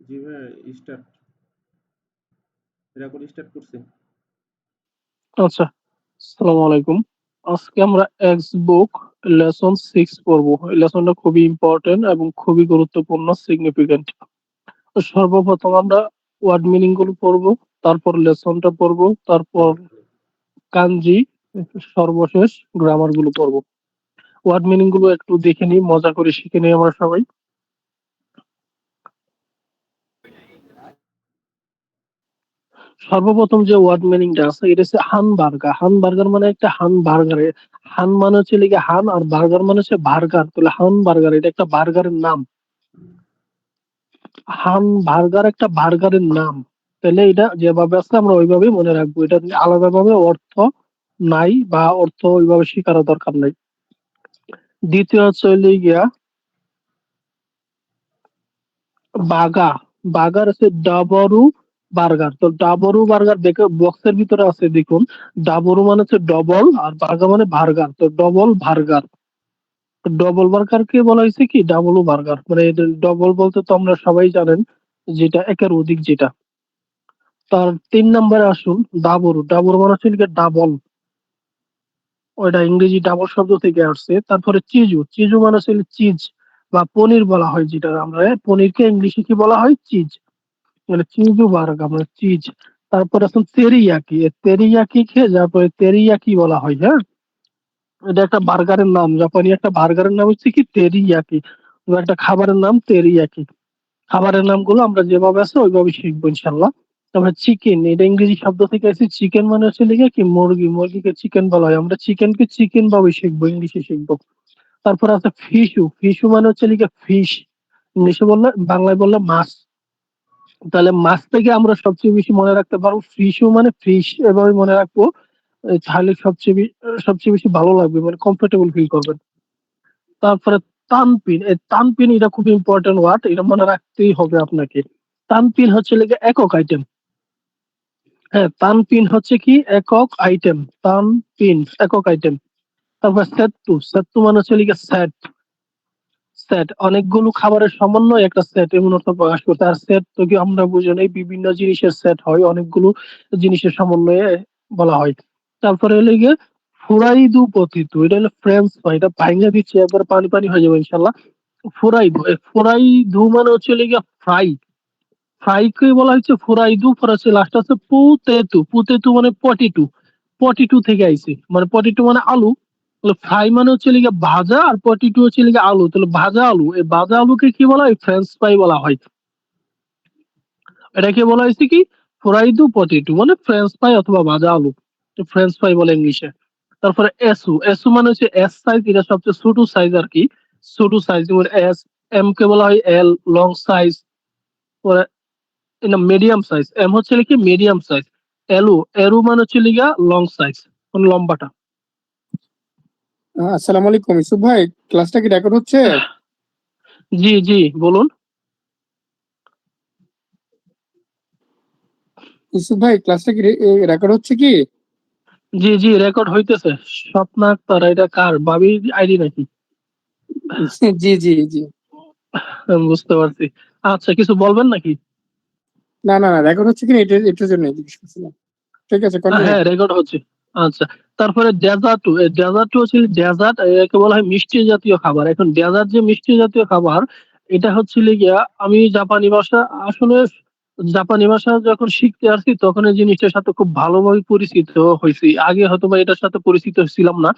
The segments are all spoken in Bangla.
জি ভাই, স্টার্ট রেকর্ড স্টার্ট করছে। আচ্ছা, আসসালামু আলাইকুম। আজকে আমরা এক্স বুক লেসন 6 পড়বো। এই লেসনটা খুবই ইম্পর্টেন্ট এবং খুবই গুরুত্বপূর্ণ, সিগনিফিকেন্ট। সর্বপ্রথম আমরা ওয়ার্ড মিনিং গুলো পড়বো, তারপর লেসনটা পড়বো, তারপর কাঞ্জি, সর্বশেষ গ্রামার গুলো পড়বো। ওয়ার্ড মিনিং গুলো একটু দেখে নিই, মজা করে শিখে নিই আমরা সবাই। সর্বপ্রথম যে ওয়ার্ড মিনিংটা আছে এটা হচ্ছে হান বার্গার। হান বার্গার মানে একটা হান বার্গারে, হান মানে হচ্ছে লিগে হান, আর বার্গার মানে হচ্ছে বার্গার। তাহলে হান বার্গার এটা একটা বার্গারের নাম। হান বার্গার একটা বার্গারের নাম। তাহলে এটা যেভাবে আছে আমরা ওইভাবেই মনে রাখবো, এটা নিয়ে আলাদাভাবে অর্থ নাই বা অর্থ ওইভাবে শেখারও দরকার নাই। দ্বিতীয় হচ্ছে হইলে গিয়া বাগা। বাগার আছে ডাবরু বার্গার। তো ডাবরু বার্গার দেখে বক্সের ভিতরে আছে, দেখুন। ডাবরু মানে হচ্ছে ডবল, আর বার্গার মানে বার্গার, তো ডবল বার্গার। ডবল বার্গারকে বলা হয়েছে কি ডাবল বার্গার, মানে ডবল বলতে তো আমরা সবাই জানেন যেটা একের অধিক যেটা। তার 3 নম্বরে আসুন, ডাবর। ডাবর মানে হচ্ছে ডাবল, ওইটা ইংরেজি ডাবল শব্দ থেকে আসছে। তারপরে চিজু। চিজু মানে হচ্ছে চিজ বা পনির বলা হয়, যেটা আমরা পনিরকে ইংলিশে কি বলা হয়, চিজ। মানে চিজু বার্গার মানে চিজ। তারপর আসুন তেরিয়াকি। তেরিয়াকি খেয়ে তারপরে তেরিয়াকি বলা হয়, হ্যাঁ। এটা একটা বার্গারের নাম, জাপানি একটা বার্গারের নাম হচ্ছে কি তেরিয়াকি। একটা খাবারের নাম তেরিয়াকি। খাবারের নামগুলো আমরা যেভাবে আছে ওইভাবে শিখবো ইনশাল্লাহ। তারপরে চিকেন, এটা ইংরেজি শব্দ থেকে আছে। চিকেন মানে হচ্ছে লিখে কি মুরগি, মুরগিকে চিকেন বলা হয়। আমরা চিকেনকে চিকেন ভাবে শিখবো, ইংলিশে শিখবো। তারপর আছে ফিশু। ফিশু মানে হচ্ছে লিখে ফিশ, ইংলিশে বললে, বাংলায় বললে মাছ। তাহলে মাছ থেকে আমরা সবচেয়ে বেশি মনে রাখতে পারবো ফিশু মানে ফিশ, এভাবে মনে রাখবো। তাহলে সবচেয়ে বেশি ভালো লাগবে, মানে কমফোর্টেবল ফিল করবেন। তারপরে তানপিন। এই তানপিন এটা খুব ইম্পর্টেন্ট ওয়ার্ড, এটা মনে রাখতেই হবে আপনাকে। তানপিন হচ্ছে লেগে একক আইটেম। হ্যাঁ, তানপিন হচ্ছে কি একক আইটেম। তানপিন একক আইটেম। তারপর সেত্তু। সেত্তু মানে হচ্ছে লিগে সেট। সেট অনেকগুলো খাবারের সমন্বয় একটা সেট, এমন অর্থ প্রকাশ করতে। আর সেট তো কি আমরা বুঝে নেই, বিভিন্ন জিনিসের সেট হয়, অনেকগুলো জিনিসের সমন্বয়ে বলা হয়। তারপরে হলে গিয়ে ফুরাইদু পতিতু। এটা হলো ফ্রেঞ্চ ফ্রাই, এটা ভাইঙ্গা দিচ্ছি, একবার পানি পানি হয়ে যাবে ইনশাল্লাহ। ফুরাইদু। ফুরাইদু মানে হচ্ছে লিগে ফ্রাই। ফ্রাই কে বলা হচ্ছে ফুরাইদু। ফরাসি লাস্ট আছে পুতেতু। পুতেতু মানে পটিটু। পটিটু থেকে আইছে, মানে পটিটু মানে আলু। তাহলে ফ্রাই মানে হচ্ছে লিগে ভাজা, আর পটিটু হচ্ছে লিগে আলু। তাহলে ভাজা আলু, এই ভাজা আলুকে কি বলা হয়, ফ্রেঞ্চ ফ্রাই বলা হয়। এটাকে বলা হয়েছে কি ফ্রাইডু পটেটো, মানে ফ্রেঞ্চ ফ্রাই অথবা ভাজা আলু, ফ্রেঞ্চ ফ্রাই বলে ইংলিশে। তারপরে এসু। এসু মানে হচ্ছে এস সাইজ, এটা সবচেয়ে ছোট সাইজ আর কি। ছোট সাইজ যেমন এস। এম কে বলা হয় এল, লং সাইজ। পরে মিডিয়াম সাইজ। এম হচ্ছে কি মিডিয়াম সাইজ। এলু। এরু মানে হচ্ছে লিগা লং সাইজ, মানে লম্বাটা। আসসালামু আলাইকুম ইউসুফ ভাই, ক্লাসটা কি রেকর্ড হচ্ছে? জি জি, বলুন। ইউসুফ ভাই, ক্লাসটা কি রেকর্ড হচ্ছে কি? জি জি, রেকর্ড হইতেছে। স্বপ্না আক্তার, এটা কার ভাবির আইডি নাকি? জি জি জি। আমি বুঝতে পারছি। আচ্ছা, কিছু বলবেন নাকি? না না না, রেকর্ড হচ্ছে কিনা এটার জন্য জিজ্ঞেস করছিলাম। ঠিক আছে, কন্টিনিউ। হ্যাঁ, রেকর্ড হচ্ছে। আচ্ছা। তারপরে ডেজার্ট। ডেজার্ট হচ্ছে ডেজার্ট, একে বলা হয় মিষ্টি জাতীয় খাবার। এখন ডেজার্ট যে মিষ্টি জাতীয় খাবার, এটা হচ্ছে গিয়া আমি জাপানি ভাষা আসলে জাপানি ভাষা যখন শিখতে আসছি তখন এই জিনিসটার সাথে খুব ভালোভাবে পরিচিত হয়েছি। আগে হয়তো বা এটার সাথে পরিচিত ছিলাম না।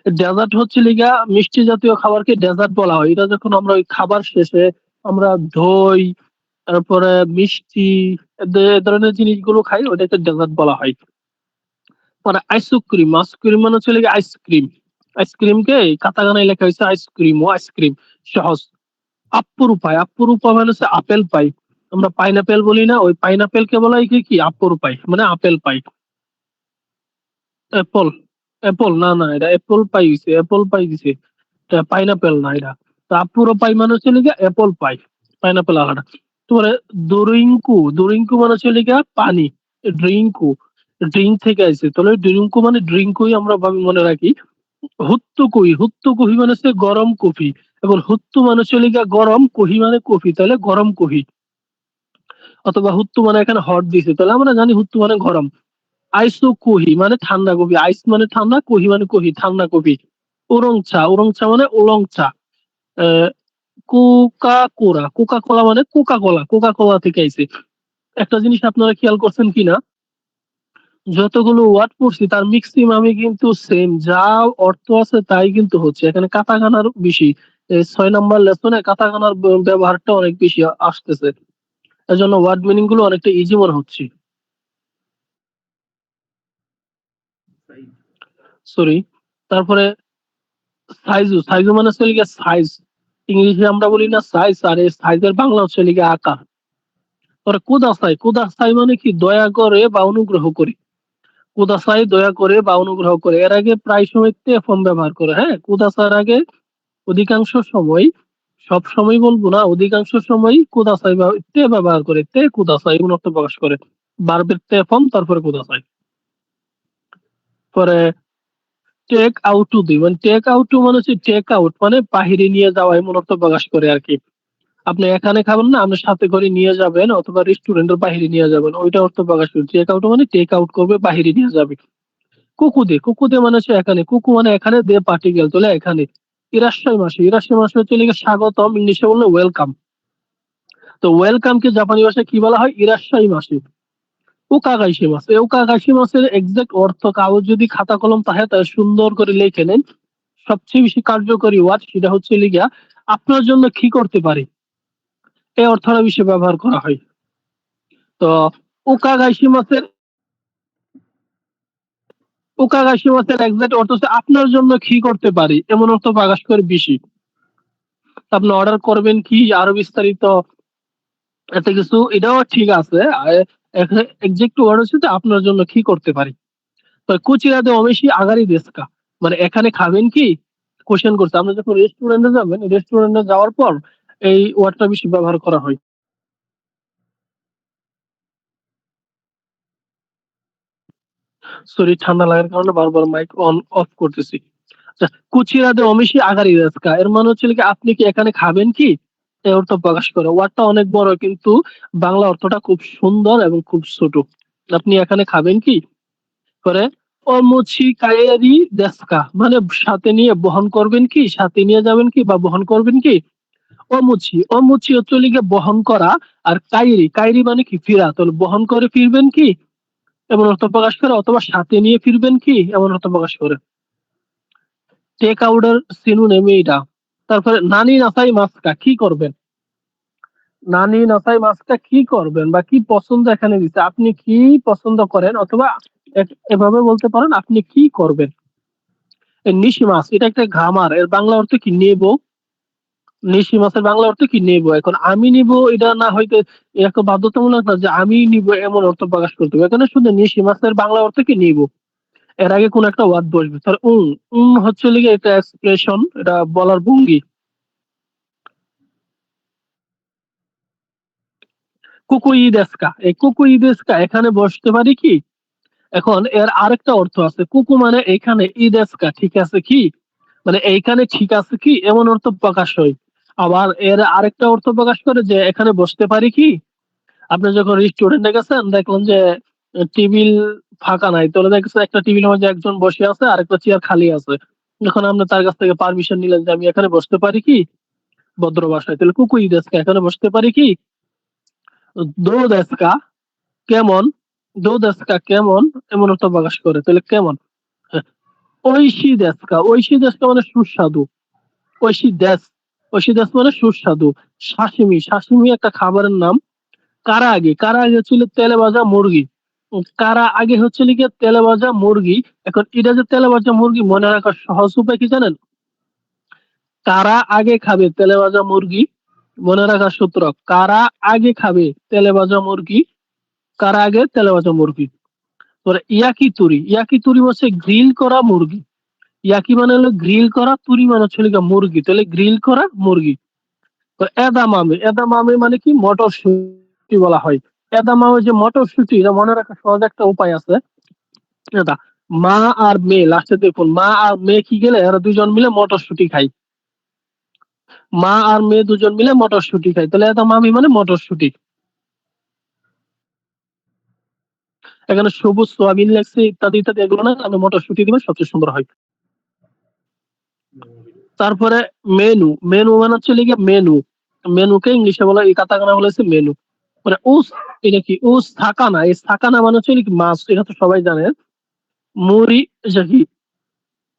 ডেজার্ট হচ্ছে গিয়া মিষ্টি জাতীয় খাবারকে ডেজার্ট বলা হয়। এটা যখন আমরা ওই খাবার শেষে আমরা দই, তারপরে মিষ্টি, এ ধরনের জিনিসগুলো খাই, ওটাকে ডেজার্ট বলা হয়। মানে আইসক্রিম। আইসক্রিম মানে হচ্ছে গিয়ে আইসক্রিম। আইসক্রিমকে কাতাকানায় লেখা হয়েছে আইসক্রিম ও আইসক্রিম, সহজ। আপ্পরুপাই। আপ্পরুপা মানে হচ্ছে আপেল পাই। আমরা পাইনাপেল বলি না, ওই পাইনাপেল কে বলা হয় কি কি আপ্পরুপাই, মানে আপেল পাই। অ্যাপল। অ্যাপল না না, এটা অ্যাপল পাই দিছে, অ্যাপল পাই দিছে। এটা পাইনাপেল না এটা। তো আপ্পুরুপাই মানে হচ্ছে লিগা অ্যাপল পাই, পাইনাপেল আলাদা। তোমার দরিঙ্কু। দরিঙ্কু মানে হচ্ছে লিগা পানি। ড্রিঙ্কু, ড্রিঙ্ক থেকে আসছে, তাহলে ড্রিঙ্কু মানে ড্রিঙ্কুই আমরা ভাবে মনে রাখি। হুত্তু কহি। হুত্তু কহি মানে হচ্ছে গরম কফি। এবং হুত্তু মানে হচ্ছে লিগা গরম, কহি মানে কফি, তাহলে গরম কফি। অথবা হুত্তু মানে এখানে হট দিছে, তাহলে আমরা জানি হুত্তু মানে গরম। আইসু কুহি মানে ঠান্ডা কফি, আইস মানে ঠান্ডা, কুহি মানে কুহি ঠান্ডা কফি। উরং চা মানে উলং চা। কোকা কোলা, কোকা কোলা মানে কোকা কোলা, কোকা কোলা থেকে আইছে। একটা জিনিস আপনারা খেয়াল করছেন কিনা, যতগুলো ওয়ার্ড পড়ছি তার ম্যাক্সিমামই কিন্তু সেম, যা অর্থ আছে তাই কিন্তু হচ্ছে। এখানে কাটাকানার বেশি, 6 নম্বর লেসনে কাটাকানার ব্যবহারটা অনেক বেশি আসতেছে, এজন্য ওয়ার্ড মিনিং গুলো অনেকটা ইজি মনে হচ্ছে। সরি। তারপরে সাইজু, সাইজু মানে হচ্ছে লিগে সাইজ, ইংলিশে আমরা বলি না সাইজ, আর এই সাইজের বাংলা হচ্ছে লিগে আকার। পরে কুদাসাই, কুদাসাই মানে কি দয়া করে বা অনুগ্রহ করে। কুদাসাই দয়া করে বা অনুগ্রহ করে, এর আগে প্রায় সময় তে ফর্ম ব্যবহার করে। হ্যাঁ, কুদাসার আগে অধিকাংশ সময়, সব সময় বলবো না, অধিকাংশ সময় কুদাসাই বা তে ব্যবহার করে, তে কুদাসাই এমন অর্থ প্রকাশ করে। বারবের তে ফর্ম তারপরে কুদাসাই। পরে টেক আউট টু দি, মানে টেক আউট টু মানে হচ্ছে টেক আউট মানে বাহিরে নিয়ে যাওয়া এমন অর্থ প্রকাশ করে আর কি। আপনি এখানে খাবেন না, আপনি সাথে করে নিয়ে যাবেন অথবা রেস্টুরেন্টের বাহিরে নিয়ে যাবেন, ওইটা অর্থ প্রকাশ করে। টেক আউট মানে টেক আউট করবে, বাহিরে নিয়ে যাবে। কুকুদে, কুকুদে মানে হচ্ছে এখানে, কুকু মানে এখানে, দে পার্টিকেল তোলে এখানে। ইরাশ্ময় মাসে, ইরাশ্ময় মাসে হচ্ছে লিখে স্বাগতম, ইংলিশে বললে ওয়েলকাম। তো ওয়েলকাম কে জাপানি ভাষায় কি বলা হয়? ইরাশ্ময় মাসে। ওকাগাইশি মাস, এই ওকাগাইশি মাসের এক্সাক্ট অর্থ কাগজ যদি খাতা কলম থাকে তাহলে সুন্দর করে লিখে নেন। সবচেয়ে বেশি কার্যকরী ওয়ার্ড সেটা হচ্ছে লিগিয়া আপনার জন্য কি করতে পারি, এই অর্থটা বেশি ব্যবহার করা হয়। তো ওকাগাইশি মাসের, ওকাগাইশি মাসের এক্সাক্ট অর্থ হচ্ছে আপনার জন্য কি করতে পারি এমন অর্থ প্রকাশ করে বেশি। আপনি অর্ডার করবেন কি, আরো বিস্তারিত এত কিছু, এটাও ঠিক আছে। এক্সাক্ট ওয়ার্ড হচ্ছে যে আপনার জন্য কি করতে পারি। তো কুচিরাতে অবেশি আগারি দেশকা, মানে এখানে খাবেন কি, কোশ্চেন করছে। আপনি যখন রেস্টুরেন্টে যাবেন, রেস্টুরেন্টে যাওয়ার পর এই ওয়ার্ডটা বেশি ব্যবহার করা হয়। সরি, ঠান্ডা লাগার কারণে বারবার মাইক অন অফ করতেছি। আচ্ছা, কুচিরাতে অমেশি আগারি দেশকা এর মানে হচ্ছে কি আপনি কি এখানে খাবেন কি, এই অর্থ প্রকাশ করে। ওয়ার্ডটা অনেক বড় কিন্তু বাংলা অর্থটা খুব সুন্দর এবং খুব ছোট। আপনি এখানে খাবেন কি করে, অমুচি কায়েরি দেশকা মানে সাথে নিয়ে বহন করবেন কি, সাথে নিয়ে যাবেন কি বা বহন করবেন কি। অমুচি, অমুচি হচ্ছে লিগে বহন করা। আর কাইরি, কাইরি মানে কি ফিরা, তাহলে বহন করে ফিরবেন কি এমন অর্থ প্রকাশ করে, অথবা সাথে নিয়ে ফিরবেন কি এমন অর্থ প্রকাশ করে। টেক আউটের সিনোনিম এইটা। তারপরে নানি নাসাই মাস্কা কি করবেন, নানি নাসাই মাস্কা কি করবেন বা কি পছন্দ এখানে দিচ্ছে, আপনি কি পছন্দ করেন, অথবা এভাবে বলতে পারেন আপনি কি করবেন। নিশি মাছ, এটা একটা গ্রামার, এর বাংলা অর্থ কি নেব। নিশি মাছের বাংলা অর্থ কি নেব। এখন আমি নিব এটা না হইতে একটা বাধ্যতামূলক না যে আমি নিব এমন অর্থ প্রকাশ করতে হবে। এখানে শুধু নিশি মাছের বাংলা অর্থ কি নিব, এর আগে কোন একটা ওয়ার্ড বসবে। তার হচ্ছে লিগে এটা এক্সপ্রেশন, এটা বলার ভঙ্গি। কুকুই দেশকা, এই কুকুই দেশকা এখানে বসতে পারি কি। এখন এর আরেকটা অর্থ আছে, কুকু মানে এখানে, দেশকা ঠিক আছে কি, মানে এইখানে ঠিক আছে কি এমন অর্থ প্রকাশ হয়। আবার এর আরেকটা অর্থ প্রকাশ করে যে এখানে বসতে পারি কি। আপনি যখন রেস্টুরেন্টে গেছেন, দেখলেন যে টেবিল ফাঁকা নাই, তাহলে দেখছেন একটা টেবিলের মধ্যে একজন বসে আছে আর একটা চেয়ার খালি আছে। যখন আপনি তার কাছ থেকে পারমিশন নিলেন যে আমি এখানে বসতে পারি কি, ভদ্র ভাষায়, তাহলে কুকুই দেশকা এখানে বসতে পারি কি। দো দেশকা কেমন, দো দেশকা কেমন এমন অর্থ প্রকাশ করে, তাহলে কেমন। ঐশী দেশকা, ঐশী দেশকা মানে সুস্বাদু। ঐশী দেশ, ঐশী দেশ মানে সুস্বাদু। সাশিমি, সাশিমি একটা খাবারের নাম। কারা আগে, কারা আগে ছিল তেলে ভাজা মুরগি। কারা আগে হচ্ছে লিখে তেলে ভাজা মুরগি। এখন এটা যে তেলে ভাজা মুরগি মনে রাখার সহজ উপায় কি জানেন? কারা আগে খাবে তেলে ভাজা মুরগি, মনে রাখার সূত্র, কারা আগে খাবে তেলে ভাজা মুরগি, কারা আগে তেলে ভাজা মুরগি। তোরা ইয়াকি তুরি, ইয়াকি তুরি হচ্ছে গ্রিল করা মুরগি। ইয়াকি মানে হলো গ্রিল করা, তুরি মানে হচ্ছে লিগা মুরগি, তাহলে গ্রিল করা মুরগি। তো এদামামে, এদামামে মানে কি মটরশুঁটি বলা হয়। এদামামে যে মটরশুঁটি, এটা মনে রাখার সহজ একটা উপায় আছে। এটা মা আর মেয়ে, লাস্টে দেখুন মা আর মেয়ে কি গেলে এরা দুজন মিলে মটরশুঁটি খায়। মা আর মেয়ে দুজন মিলে মটরশুঁটি খায়, তাহলে এদামামি মানে মটরশুঁটি। এখানে সবুজ সোয়াবিন লাগছে ইত্যাদি ইত্যাদি, এগুলো না আপনি মটরশুঁটি দিবেন, সবচেয়ে সুন্দর হয়। তারপরে মেনু, মেনু মানে হচ্ছে লিগে মেনু, মেনুকে ইংলিশে বলা, এই কাতাকানা বলেছে মেনু। মানে উস, এটা কি উস থাকানা, এই থাকানা মানে হচ্ছে কি মাছ, এটা তো সবাই জানে। মুড়ি, এটা কি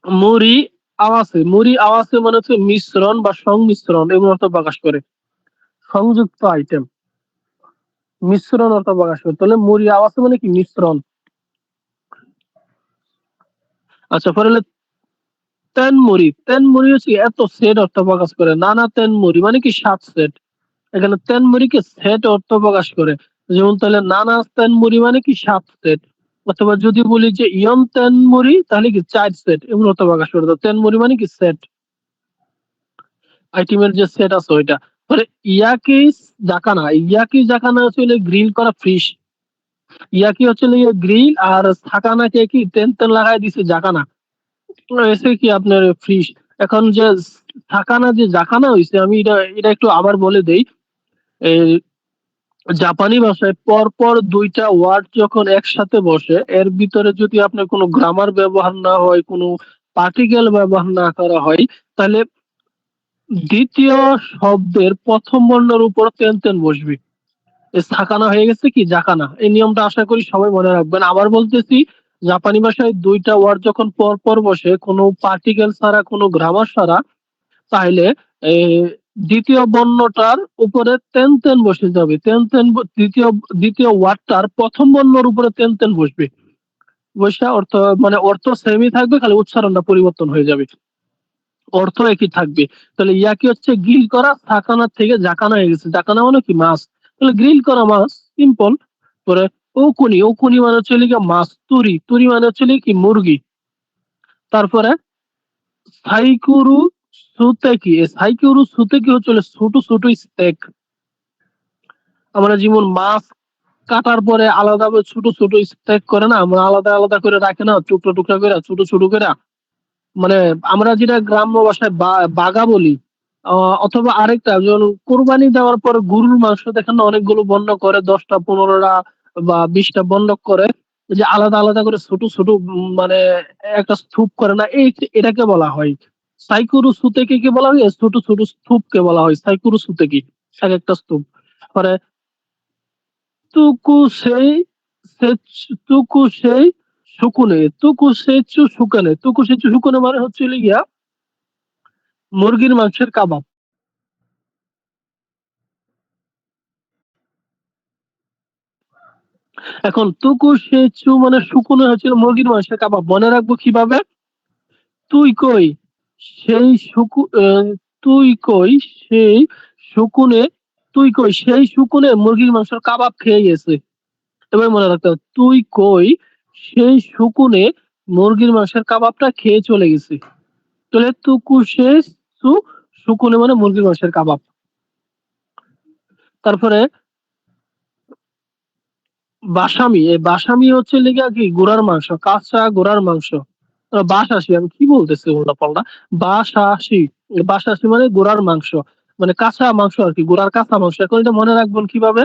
মুড়ি আওয়াসে, মুড়ি আওয়াসে মানে হচ্ছে মিশ্রণ বা সংমিশ্রণ এমন অর্থ প্রকাশ করে, সংযুক্ত আইটেম, মিশ্রণ অর্থ প্রকাশ করে। তাহলে মুড়ি আওয়াসে মানে কি মিশ্রণ। আচ্ছা, পরে হলো তেনমুড়ি, তেনমুড়ি হচ্ছে এত সেট অর্থ প্রকাশ করে, নানা তেনমুড়ি মানে কি 7 সেট। এখানে তেনমুড়িকে সেট অর্থ প্রকাশ করে, যেমন তাহলে নানা তেনমুড়ি মানে কি 7 সেট। অথবা যদি বলি যে ইয়ন তেনমুড়ি তাহলে কি 4 সেট এমন অর্থ প্রকাশ করে। তো তেনমুড়ি মানে কি সেট, আইটেমের যে সেট আছে ওইটা। পরে ইয়াকি জাকানা, ইয়াকি জাকানা হচ্ছে গ্রিল করা ফিশ, ইয়াকি হচ্ছে গ্রিল, আর সাকানাকে কি তেন তেন লাগাই দিছে জাকানা, এসে কি আপনার ফিশ। এখন যে সাকানা যে জাকানা হইছে, আমি এটা এটা একটু আবার বলে দেই। এই জাপানি ভাষায় পর পর দুইটা ওয়ার্ড যখন একসাথে বসে, এর ভিতরে যদি আপনার কোনো গ্রামার ব্যবহার না হয়, কোনো পার্টিকেল ব্যবহার না করা হয়, তাহলে দ্বিতীয় শব্দের প্রথম বর্ণের উপর তেন তেন বসবে। সাকানা হয়ে গেছে কি জাকানা। এই নিয়মটা আশা করি সবাই মনে রাখবেন। আবার বলতেছি, জাপানি ভাষায় দুইটা ওয়ার্ড যখন পর পর বসে, কোনো পার্টিকেল ছাড়া, কোনো গ্রামার ছাড়া, তাহলে এই দ্বিতীয় বর্ণটার উপরে তেন তেন বসে যাবে। তেন তেন দ্বিতীয় দ্বিতীয় ওয়ার্ডটার প্রথম বর্ণের উপরে তেন তেন বসবে। বসে অর্থ মানে অর্থ সেমই থাকবে, খালি উচ্চারণটা পরিবর্তন হয়ে যাবে, অর্থ একই থাকবে। তাহলে ইয়াকি হচ্ছে গ্রিল করা, সাকানা থেকে জাকানা হয়ে গেছে, জাকানা মানে কি মাছ, তাহলে গ্রিল করা মাছ, সিম্পল। পরে ওকুনি, ওকুনি মানে হচ্ছে লিগে মাছ, তুরি, তুরি মানে হচ্ছে লিগে কি মুরগি। তারপরে সাইকুরু সুতেকি, এই সাইকুরু সুতেকি হচ্ছে ছোট ছোট স্টেক। আমরা যেমন মাছ কাটার পরে আলাদা ছোট ছোট স্টেক করে না, আমরা আলাদা আলাদা করে রাখে না, টুকরো টুকরো করে, ছোট ছোট করে। মানে আমরা যেটা গ্রাম্য ভাষায় বাগা বলি। অথবা আরেকটা, যেমন কোরবানি দেওয়ার পর গরুর মাংস দেখেন না, অনেকগুলো বন্ধ করে, 10টা 15টা বা 20টা বন্ধ করে, যে আলাদা আলাদা করে ছোট ছোট মানে একটা স্তূপ করে না, এই এটাকে বলা হয় সাইকুরু সুতেকি। কে বলা হয় ছোট ছোট স্তূপকে বলা হয় সাইকুরু সুতেকি, এক একটা স্তূপ। পরে তুকু সেই, তুকু সেই শুকুনে, তুকু সেচু শুকানে, তুকু সেচু শুকুনে মানে হচ্ছে গিয়া মুরগির মাংসের কাবাব। এখন তুকু সেচু মানে শুকুনে হচ্ছে মুরগির মাংসের কাবাব। মনে রাখবো কিভাবে? তুই কই সেই তুই কই সেই শুকুনে, তুই কই সেই শুকুনে মুরগির মাংসের কাবাব খেয়ে গেছে। এবার মনে রাখতে হবে, তুই কই সেই শুকুনে মুরগির মাংসের কাবাবটা খেয়ে চলে গেছে। তাহলে তুকু সু, শুকুনে মানে মুরগির মাংসের কাবাব। তারপরে বাসামি, এই বাসামি হচ্ছে লিগা কি ঘোড়ার মাংস, কাঁচা ঘোড়ার মাংস। বাসাসি, আমি কি বলতেছি উল্টা পাল্টা। বাসাসি, বাসাসি মানে ঘোড়ার মাংস, মানে কাঁচা মাংস আর কি, ঘোড়ার কাঁচা মাংস। এখন এটা মনে রাখবেন কিভাবে?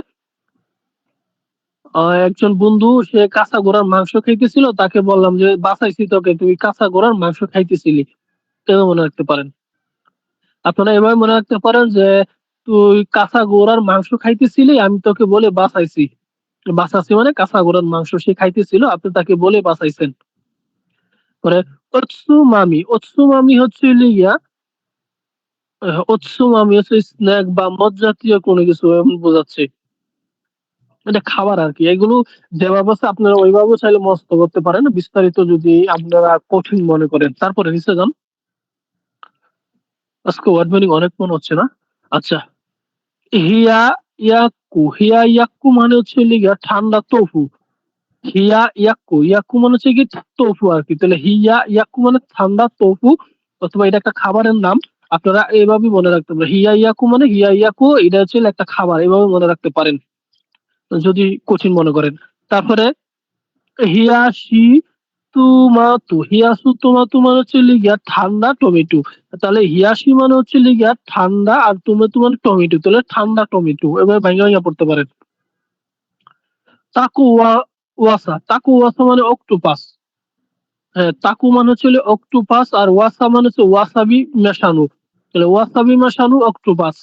একজন বন্ধু সে কাঁচা ঘোড়ার মাংস খাইতেছিল, তাকে বললাম যে বাসাইছি তোকে, তুই কাঁচা ঘোড়ার মাংস খাইতেছিলি। এটা মনে রাখতে পারেন। আপনারা এভাবে মনে রাখতে পারেন যে তুই কাঁচা ঘোড়ার মাংস খাইতেছিলি, আমি তোকে বলে বাঁচাইছি। বাঁচাইছি মানে কাঁচা ঘোড়ার মাংস সে খাইতেছিল, আপনি তাকে বলে বাঁচাইছেন। পরে ওৎসুমামি, ওৎসুমামি হচ্ছে লিগিয়া, ওৎসুমামি হচ্ছে স্ন্যাক বা মদ জাতীয় কোনো কিছু এমন বোঝাচ্ছে। এটা খাবার আর কি। এগুলো যেভাবে আছে আপনারা ওইভাবে চাইলে মস্ত করতে পারেন, বিস্তারিত যদি আপনারা কঠিন মনে করেন। তারপরে নিচে যান। আজকে ওয়ার্ড মিনিং অনেক মনে হচ্ছে না। আচ্ছা, হিয়া ইয়াক্কু, হিয়া ইয়াক্কু মানে হচ্ছে লিগা ঠান্ডা তোফু। হিয়া ইয়াক্কু, ইয়াক্কু মানে হচ্ছে কি তোফু আর কি। তাহলে হিয়া ইয়াক্কু মানে ঠান্ডা তোফু, অথবা এটা একটা খাবারের নাম। আপনারা এইভাবে মনে রাখতে পারেন, হিয়া ইয়াকু মানে হিয়া ইয়াকু, এটা হচ্ছে একটা খাবার, এইভাবে মনে রাখতে পারেন যদি কঠিন মনে করেন। তারপরে হিয়াশি তুমাতু, হিয়াসু তুমাতু মানে হচ্ছে লিগিয়া ঠান্ডা টমেটো। তাহলে হিয়াশি মানে হচ্ছে লিগিয়া ঠান্ডা, আর তুমাতু মানে টমেটো, তাহলে ঠান্ডা টমেটো। এবার ভাঙা ভাঙা পড়তে পারেন। তাকুয়া, ওয়াসা, তাকু ওয়াসা মানে অক্টোপাস। হ্যাঁ, তাকু মানে হচ্ছে অক্টোপাস, আর ওয়াসা মানে হচ্ছে ওয়াসাবি মেশানো। তাহলে ওয়াসাবি মেশানো অক্টোপাস।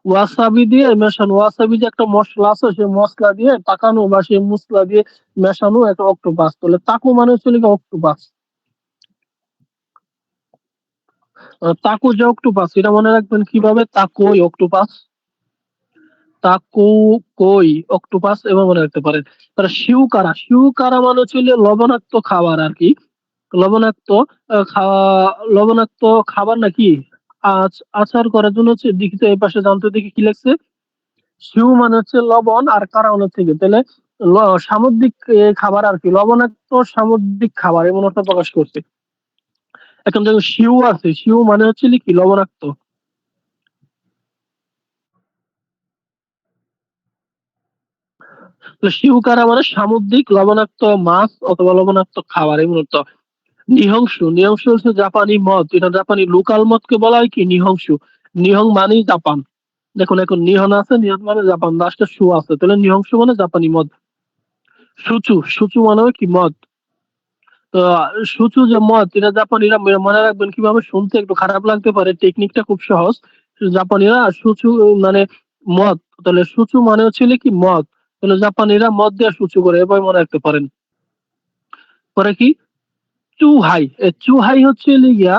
ওয়াসাবি দিয়ে মেশানো, ওয়াসাবি যে একটা মশলা আছে, সেই মশলা দিয়ে পাকানো বা সেই মশলা দিয়ে মেশানো একটা অক্টোপাস। তাহলে তাকু মানে হচ্ছে অক্টোপাস। তাকু যে অক্টোপাস, এটা মনে রাখবেন কিভাবে, তাকোই অক্টোপাস, তাকু কই অক্টোপাস এবার মনে রাখতে পারেন। তাহলে শিউকারা, শিউকারা মানে হচ্ছে লবণাক্ত খাবার আর কি। লবণাক্ত লবণাক্ত খাবার নাকি আচার করার জন্য হচ্ছে, দেখি তো এই পাশে জানতে, দেখি কি লাগছে। শিউ মানে হচ্ছে লবণ, আর কারা মানে থেকে, তাহলে সামুদ্রিক খাবার আর কি, লবণাক্ত সামুদ্রিক খাবার এমন একটা প্রকাশ করছে। এখন দেখো শিউ আছে, শিউ মানে হচ্ছে কি লবণাক্ত। তো শিউ কারা মানে সামুদ্রিক লবণাক্ত মাছ অথবা লবণাক্ত খাবার এমন অর্থ। নিহংসু, নিহংসু হচ্ছে জাপানি মদ, এটা জাপানি লোকাল মদকে বলা হয় কি নিহংসু। নিহং মানেই জাপান। দেখুন এখন নিহন আছে, নিহন মানে জাপান, লাস্টে সু আছে, তাহলে নিহংসু মানে জাপানি মদ। সুচু, সুচু মানে কি মদ। তো সুচু যে মদ, এটা জাপানিরা মনে রাখবেন কিভাবে, শুনতে একটু খারাপ লাগতে পারে, টেকনিকটা খুব সহজ। জাপানিরা সুচু মানে মদ, তাহলে সুচু মানে হচ্ছে কি মদ, তাহলে জাপানিরা মদ দিয়ে সুচু করে, এভাবে মনে রাখতে পারেন। পরে কি চুহাই, চুহাই হচ্ছে লিগিয়া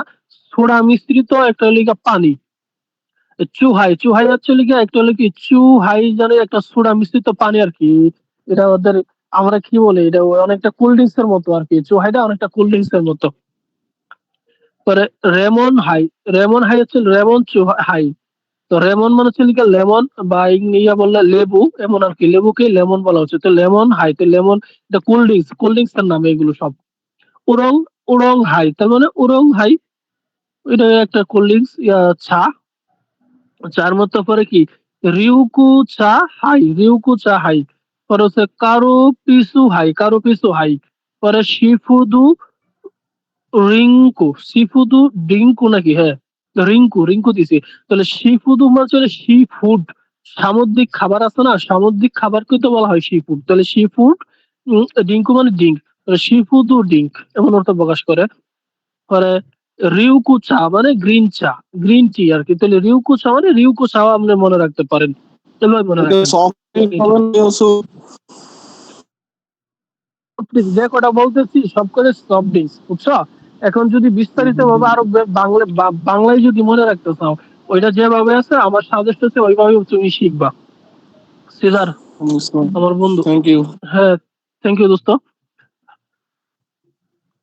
সোডা মিশ্রিত একটা লিগা পানি। চুহাই, চুহাই হচ্ছে লিগা একটা হলো কি চুহাই জানে একটা সোডা মিশ্রিত পানি আর কি। এটা ওদের, আমরা কি বলে এটা, অনেকটা কোল্ড ড্রিঙ্কস এর মতো আর কি, চুহাইটা অনেকটা কোল্ড ড্রিঙ্কস এর মতো। পরে রেমন হাই, রেমন হাই হচ্ছে রেমন হাই। তো রেমন মানে হচ্ছে লিখে লেমন, বা ইয়া বললে লেবু এমন আর কি, লেবুকে লেমন বলা হচ্ছে, তো লেমন হাই, তো লেমন এটা কোল্ড ড্রিঙ্কস, কোল্ড ড্রিঙ্কস এর নাম এগুলো সব। উরং, উরং হাই তার মানে উরং হাই, এটা একটা কোল্ড ড্রিঙ্কস চা। চার মধ্যে পরে কি রিউকু চা হাই, রিউকু চা হাই। পরে হচ্ছে কারো পিসু হাই, কারো পিসু হাই। পরে শিফুদু রিঙ্কু, সিফুদু ডিঙ্কু নাকি, হ্যাঁ রিঙ্কু, রিঙ্কু দিছি। তাহলে সি ফুড মানে হচ্ছে সি ফুড, সামুদ্রিক খাবার আছে না, সামুদ্রিক খাবারকে তো বলা হয় সি ফুড। তাহলে সি ফুড, ডিঙ্কু মানে ডিঙ্ক, তাহলে সি ফুড ও ডিঙ্ক এমন অর্থ প্রকাশ করে। পরে রিউকু চা মানে গ্রিন চা, গ্রিন টি আর কি, তাহলে রিউকু চা মানে রিউকু চা আপনি মনে রাখতে পারেন, এভাবে মনে রাখেন। সফট ড্রিঙ্ক এইটা পাবেন ইউসু। যে কটা বলতেছি সব করে সফট ড্রিঙ্কস, বুঝছো। এখন যদি বিস্তারিত ভাবে আরো বাংলায় যদি মনে রাখতে চাও, ওইটা যেভাবে আছে আমার সাজেস্ট হচ্ছে ওইভাবে তুমি শিখবা। সিজার আমার বন্ধু। Thank you. হ্যাঁ, থ্যাংক ইউ দোস্ত।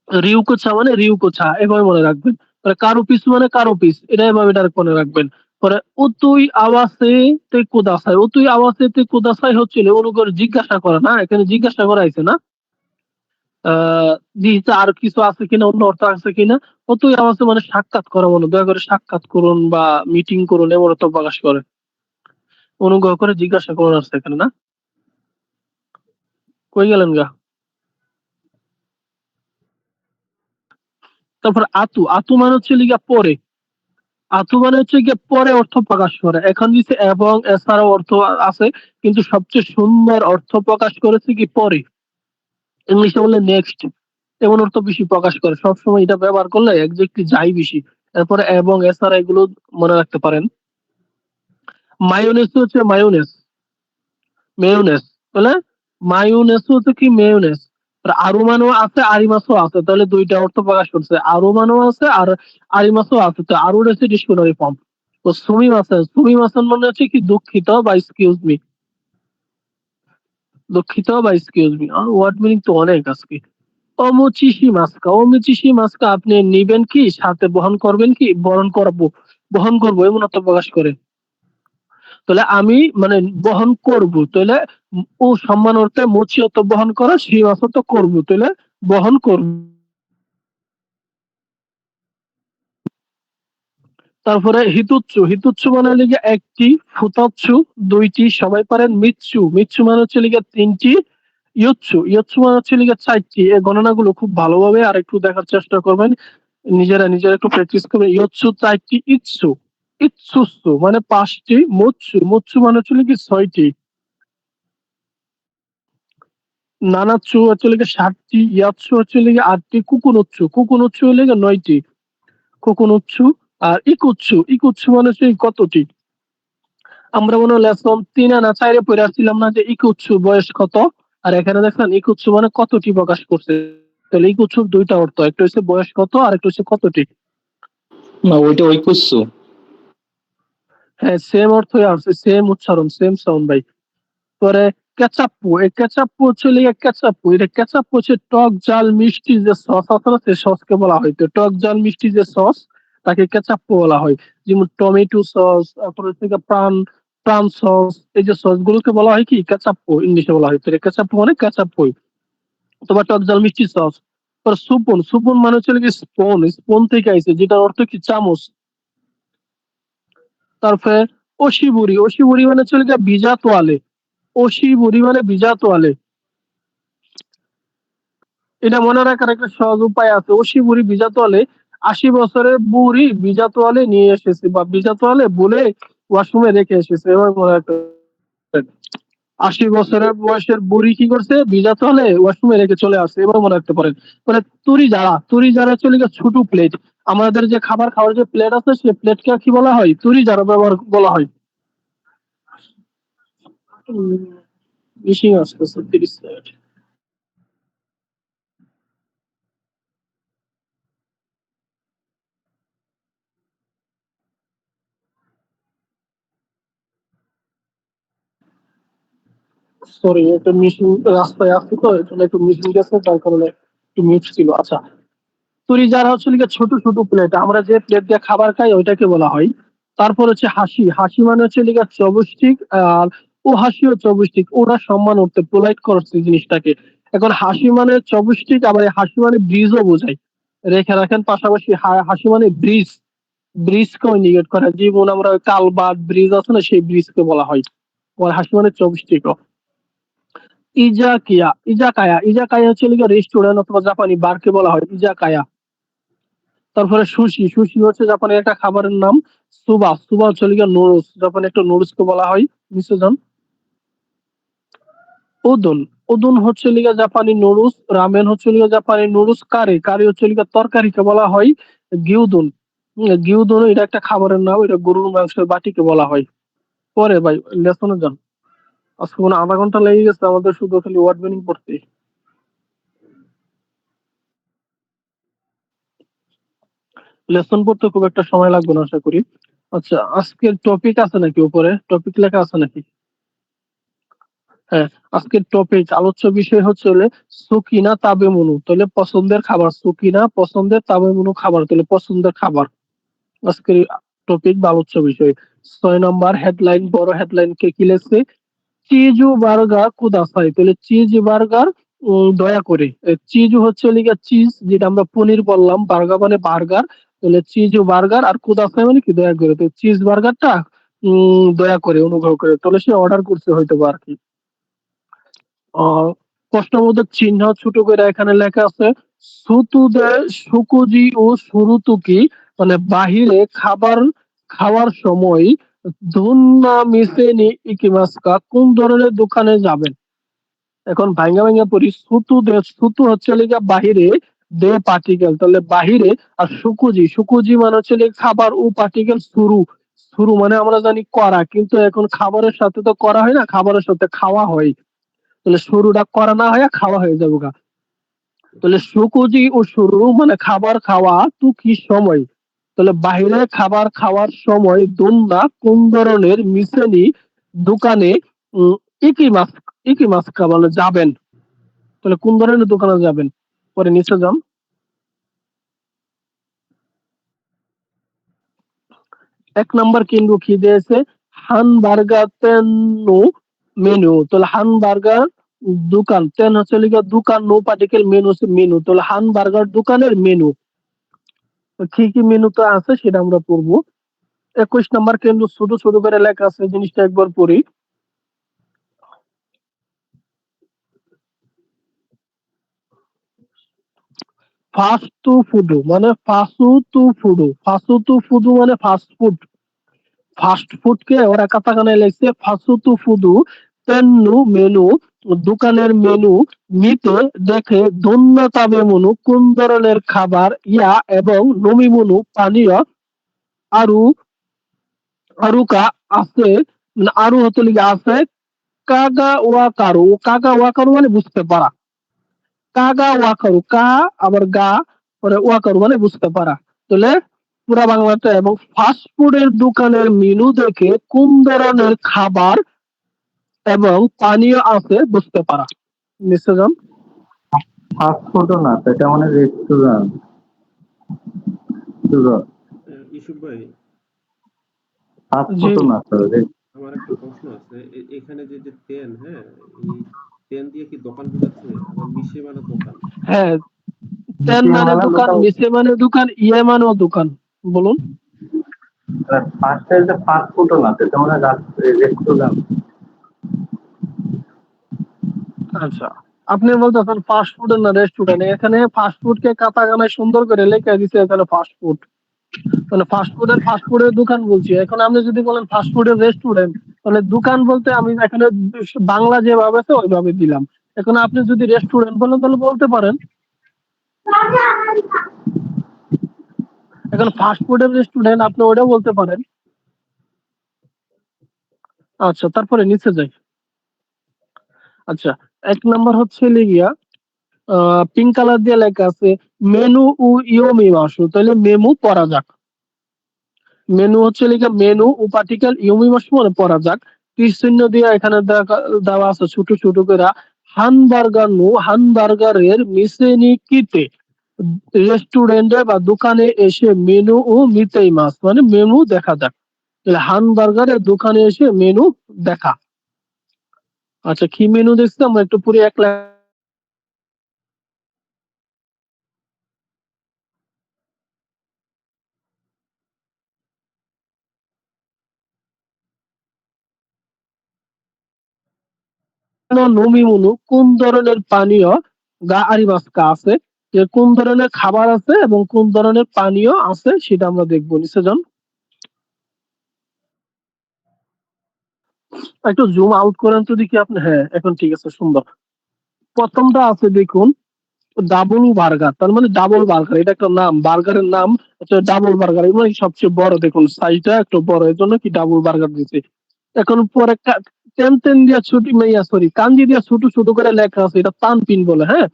রিউকো চা মানে রিউকো চা এভাবে মনে রাখবেন। পরে কারো পিস মানে কারো পিস, এটা এভাবে ডাইরেক্ট মনে রাখবেন। পরে উতুই আওয়াসে তে কুদাসাই, উতুই আওয়াসে তে কুদাসাই হচ্ছিল অনুগর জিজ্ঞাসা করা, না এখানে জিজ্ঞাসা করা হয়েছে না। জি আর কিছু আছে কিনা, অন্য অর্থ আছে কিনা। অতই আওয়াজে মানে সাক্ষাৎ করা, মনে দয়া করে সাক্ষাৎ করুন বা মিটিং করুন এমন অর্থ প্রকাশ করে। অনুগ্রহ করে জিজ্ঞাসা করুন আছে এখানে না। কই গেলেন গা। তারপর আতু, আতু মানে হচ্ছে লিগা পরে, আতু মানে হচ্ছে গিয়ে পরে অর্থ প্রকাশ করে। এখন দিচ্ছে এবং এছাড়াও অর্থ আছে, কিন্তু সবচেয়ে সুন্দর অর্থ প্রকাশ করেছে কি পরে। ইংলিশে বললে নেক্সট, এমন অর্থ বেশি প্রকাশ করে, সবসময় এটা ব্যবহার করলে একজ্যাক্টলি যাই বেশি। এরপরে এবং এছাড়া এগুলো মনে রাখতে পারেন। মায়োনেস হচ্ছে মায়োনেস, মেয়োনেস, তাহলে মায়োনেস হচ্ছে কি মেয়োনেস। আরুমানো আছে, আরিমাসও আছে, তাহলে দুইটা অর্থ প্রকাশ করছে, আরুমানো আছে আর আরিমাসও আছে, তো আরুর হচ্ছে ডিসকোনারি ফর্ম। তো সুমিমাসেন, সুমিমাসেন মানে হচ্ছে কি দুঃখিত বা এক্সকিউজ মি, দুঃখিত বা এক্সকিউজ মি। ওয়ার্ড মিনিং তো অনেক আজকে। অমুচিসি মাস্কা, অমুচিসি মাস্কা আপনি নিবেন কি, সাথে বহন করবেন কি, বহন করবো, বহন করবো এমন অর্থ প্রকাশ করে। তাহলে আমি মানে বহন করব, তাহলে ও সম্মান অর্থে মুচি অর্থ বহন করা, সেই অর্থ করব, তাহলে বহন করব। তারপরে হিতুচ্ছু, হিতুচ্ছু মানে লিগে একটি, ফুতাচ্ছু দুইটি, সবাই পারেন। মিচ্ছু, মিচ্ছু মানে হচ্ছে লিগে তিনটি। ইয়চ্ছু, ইয়চ্ছু মানে হচ্ছে লিগে চারটি। এই গণনাগুলো খুব ভালোভাবে আর একটু দেখার চেষ্টা করবেন, নিজেরা নিজেরা একটু প্র্যাকটিস করবেন। ইয়চ্ছু চারটি, ইচ্ছু, ইচ্ছুসু মানে পাঁচটি, মুচ্ছু, মুচ্ছু মানে হচ্ছে লিগে ছয়টি। নানাচ্ছু হচ্ছে লেগে 7টি, ইয়াচ্ছু হচ্ছে লেগে 8টি, কুকুনুচ্ছু হলে গিয়ে 9টি, কুকুনুচ্ছু। আর ইকুচ্ছু, ইকুচ্ছু মানে সেই কতটি? আমরা মনে হয় লেসন 3 না 4 পড়ে আসছিলাম না যে ইকুচ্ছু বয়স কত। আর এখানে দেখেন ইকুচ্ছু মানে কতটি প্রকাশ করছে। তাহলে ইকুচ্ছুর দুইটা অর্থ, একটা হচ্ছে বয়স কত আর একটা হচ্ছে কতটি। না ওইটা ঐকুচ্ছু। হ্যাঁ, সেম অর্থই আছে, সেম উচ্চারণ, সেম সাউন্ড ভাই। পরে কেচাপ্পু, এই কেচাপ্পু হচ্ছে লিগে কেচাপ্পু, এটা কেচাপ্পু হচ্ছে টক ঝাল মিষ্টি যে সস আছে না, সে সসকে বলা হয়। তো টক ঝাল মিষ্টি যে সস, তাকে কেচাপ্পু বলা হয়। যেমন টমেটো সস, তারপরে হচ্ছে গিয়ে প্রাণ প্রাণ সস, এই যে সস গুলোকে বলা হয় কি কেচাপ্পু, ইংলিশে বলা হয়। তো কেচাপ্পু মানে কেচাপ্পুই, অথবা টক ঝাল মিষ্টি সস। পরে সুপুন, সুপুন মানে হচ্ছে কি স্পুন, স্পুন থেকে আইছে, যেটার অর্থ কি চামচ। তারপরে অশিবুরি, অশিবুরি মানে হচ্ছে গিয়ে ভিজা তোয়ালে, অশিবুরি মানে ভিজা তোয়ালে। এটা মনে রাখার একটা সহজ উপায় আছে, অশি বুড়ি ভিজা তোয়ালে, 80 বছরের বুড়ি ভিজা তোয়ালে নিয়ে এসেছে, বা ভিজা তোয়ালে বলে ওয়াশরুমে রেখে এসেছে, এবার মনে রাখতে হবে। 80 বছরের বয়সের বুড়ি কি করছে, ভিজা তোয়ালে ওয়াশরুমে রেখে চলে আসছে, এবার মনে রাখতে পারেন। মানে তুরি যারা, তুরি যারা চলে গেছে ছোট প্লেট, আমাদের যে খাবার খাওয়ার যে প্লেট আছে, সে প্লেটকে কি বলা হয়, তুরি যারা ব্যবহার বলা হয়। মিশিং আসতেছে 30 মিনিট। সরি, একটা মিশিং রাস্তায় আসছে, তো এটা একটু মিশিং গেছে, তার কারণে একটু মিউট ছিল। আচ্ছা, তুরি যারা হচ্ছে লিগে ছোট ছোট প্লেট, আমরা যে প্লেট দিয়ে খাবার খাই ওইটাকে বলা হয়। তারপর হচ্ছে হাসি, হাসি মানে হচ্ছে লিগে চবস্টিক। আর ও হাসিও চবস্টিক, ওরা সম্মান করতে পোলাইট করছে জিনিসটাকে। এখন হাসি মানে চবস্টিক, আবার এই হাসি মানে ব্রিজও বোঝায়, রেখে রাখেন পাশাপাশি। হাসি মানে ব্রিজ, ব্রিজকে ইন্ডিকেট করে, যেমন আমরা কালবাট ব্রিজ আছে না, সেই ব্রিজকে বলা হয়। আর হাসি মানে চবস্টিক। ইজাকিয়া, ইজাকায়া, ইজাকায়া হচ্ছে লিগে রেস্টুরেন্ট অথবা জাপানি বারকে বলা হয় ইজাকায়া। তারপরে সুশি, সুশি হচ্ছে জাপানের একটা খাবারের নাম। সুবা, সুবা হচ্ছে লিগে নুডলস, জাপানে একটা নুডলস কে বলা হয় মিসোজন। ওদন, ওদন হচ্ছে লিগে জাপানি নুডলস। রামেন হচ্ছে লিগে জাপানি নুডলস। কারি, কারি হচ্ছে লিগে তরকারিকে বলা হয় গিউদুন। গিউদুন এটা একটা খাবারের নাম, এটা গরুর মাংসের বাটিকে বলা হয়। পরে ভাই লেসনে যান, আজকে কোনো আধা ঘন্টা লেগে গেছে আমাদের শুধু খালি ওয়ার্ড মিনিং পড়তে। লেসন পড়তে খুব একটা সময় লাগবে না আশা করি। আচ্ছা, আজকের টপিক আছে নাকি উপরে, টপিক লেখা আছে নাকি? হ্যাঁ, আজকের টপিক আলোচ্য বিষয় হচ্ছে হলে সুকিনা তাবে মনু, তাহলে পছন্দের খাবার। সুকিনা পছন্দের, তাবে মনু খাবার, তাহলে পছন্দের খাবার আজকের টপিক বা আলোচ্য বিষয়। 6 নম্বর হেডলাইন, বড় হেডলাইন কে কি লেখছে, চিজু বার্গার কুদাসাই, তাহলে চিজ বার্গার দয়া করে। চিজু হচ্ছে লিগা চিজ, যেটা আমরা পনির বললাম, বার্গার মানে বার্গার, তাহলে চিজু বার্গার, আর কুদাসাই মানে কি দয়া করে। তো চিজ বার্গারটা দয়া করে, অনুগ্রহ করে, তাহলে সে অর্ডার করছে হয়তো বা আর কি। প্রশ্নবোধক চিহ্ন ছোট করে এখানে লেখা আছে, সুতুদে সুকুজি ও সুরুতুকি, মানে বাহিরে খাবার খাওয়ার সময় ধুন্না মিসেনি ইকিমাস্কা, কোন ধরনের দোকানে যাবেন। এখন ভাঙ্গা ভাঙ্গা পড়ি, সুতু দে, সুতু হচ্ছে লিগা বাহিরে, দে পার্টিকেল, তাহলে বাহিরে। আর সুকুজি, সুকুজি মানে হচ্ছে লিগা খাবার, ও পার্টিকেল শুরু, শুরু মানে আমরা জানি করা, কিন্তু এখন খাবারের সাথে তো করা হয় না, খাবারের সাথে খাওয়া হয়। তাহলে শুরুটা করা না হয় খাওয়া হয়ে যাবো গা। তাহলে সুকুজি ও শুরু মানে খাবার খাওয়া, তু কি সময়, তাহলে বাইরে খাবার খাওয়ার সময় দুন্না কোন ধরনের মিশেনি দোকানে উম, ইকি মাছ, ইকি মাছ মানে যাবেন, তাহলে কোন ধরনের দোকানে যাবেন। পরে নিচে যান। 1 নম্বর কিন্তু কি দিয়েছে, হান বার্গার তেনু মেনু, তাহলে হান বার্গার দোকান, তেন হচ্ছে লিখা দোকান, নো পার্টিকেল, মেনু হচ্ছে মেনু, তাহলে হান বার্গার দোকানের মেনু। কি কি মেনুতে আছে সেটা আমরা পড়বো। 21 নম্বর কিন্তু ছোট ছোট করে লেখা আছে, জিনিসটা একবার পড়ি। ফাস্ট টু ফুড মানে ফাস্ট টু ফুড মানে ফাস্ট ফুড। ফাস্ট ফুড কে ওরা কাতাকানায় লেখছে ফাস্ট টু ফুড, তেন্নু মেনু দোকানের মেনু নিতে দেখে ধন্যতাবে মনু কোন ধরনের খাবার ইয়া এবং নমি মনু পানীয় আরু আরুকা আছে আরু হতে লিগে আছে কাগা ওয়াকারু মানে বুঝতে পারা কাগা ওয়াকারু কা আবার গা পরে ওয়াকারু মানে বুঝতে পারা তাহলে পুরা বাংলাটা এবং ফাস্ট ফুডের দোকানের মেনু দেখে কোন ধরনের খাবার এবং পানীয় আছে বুঝতে পারা নিশ্চয় যান ফাস্ট ফুডও না তো, এটা মানে রেস্টুরেন্ট। ইসুফ ভাই, ফাস্ট জি ফুডও না তো, আমার একটা প্রশ্ন আছে। এখানে যে তেন, হ্যাঁ, এই তেন দিয়ে কি দোকান বোঝাচ্ছে? আবার মিশে মানে দোকান। হ্যাঁ তেন মানে দোকান লোকাল। মিশে মানে দোকান ইয়ে মানেও দোকান বলুন ফার্স্টে যে ফাস্ট ফুডও না তো, এটা মানে রেস্টুরেন্ট। আচ্ছা আপনি বলতেছেন ফাস্ট ফুড না রেস্টুরেন্ট এখানে ফাস্ট ফুড কে কাতাকানায় সুন্দর করে লেখা দিছে এখানে ফাস্ট ফুড মানে ফাস্ট ফুডের দোকান বলছি এখন আপনি যদি বলেন ফাস্ট ফুডের রেস্টুরেন্ট তাহলে দোকান বলতে আমি এখানে বাংলা যেভাবে আছে ওইভাবে দিলাম এখন আপনি যদি রেস্টুরেন্ট বলেন তাহলে বলতে পারেন এখন ফাস্ট ফুডের রেস্টুরেন্ট আপনি ওটাও বলতে পারেন আচ্ছা তারপরে নিচে যাই আচ্ছা এক নাম্বার হচ্ছে লিগিয়া পিঙ্ক কালার দিয়ে লেখা আছে মেনু ও ইয়োমি মাসু তাহলে মেমু পড়া যাক মেনু হচ্ছে লিখে মেনু ও পার্টিকেল ইয়োমি মাসু মানে পড়া যাক তীর চিহ্ন দিয়ে এখানে দেওয়া আছে ছোট ছোট করে হানবার্গারের মিসেনি কিতে রেস্টুরেন্টে বা দোকানে এসে মেনু ও মিতেই মাস মানে মেনু দেখা যাক তাহলে হানবার্গারের দোকানে এসে মেনু দেখা আচ্ছা কি মেনু দেখছি আমরা একটু পুরো এক নমিমুনু কোন ধরনের পানীয় গা আরিমাস্কা আছে যে কোন ধরনের খাবার আছে এবং কোন ধরনের পানীয় আছে সেটা আমরা দেখবো নিশ্চয় একটু জুম আউট করেন তো দেখি আপনি হ্যাঁ এখন ঠিক আছে সুন্দর প্রথমটা আছে দেখুন ডাবল বার্গার তার মানে ডাবল বার্গার এটা একটা নাম বার্গারের নাম হচ্ছে ডাবল বার্গার এবং সবচেয়ে বড় দেখুন সাইজটা একটু বড় এর জন্য কি ডাবল বার্গার দিচ্ছে এখন পরে টেন টেন দিয়া ছুটি মাইয়া সরি কাঞ্জি দিয়া ছোট ছোট করে লেখা আছে এটা তানপিন বলে হ্যাঁ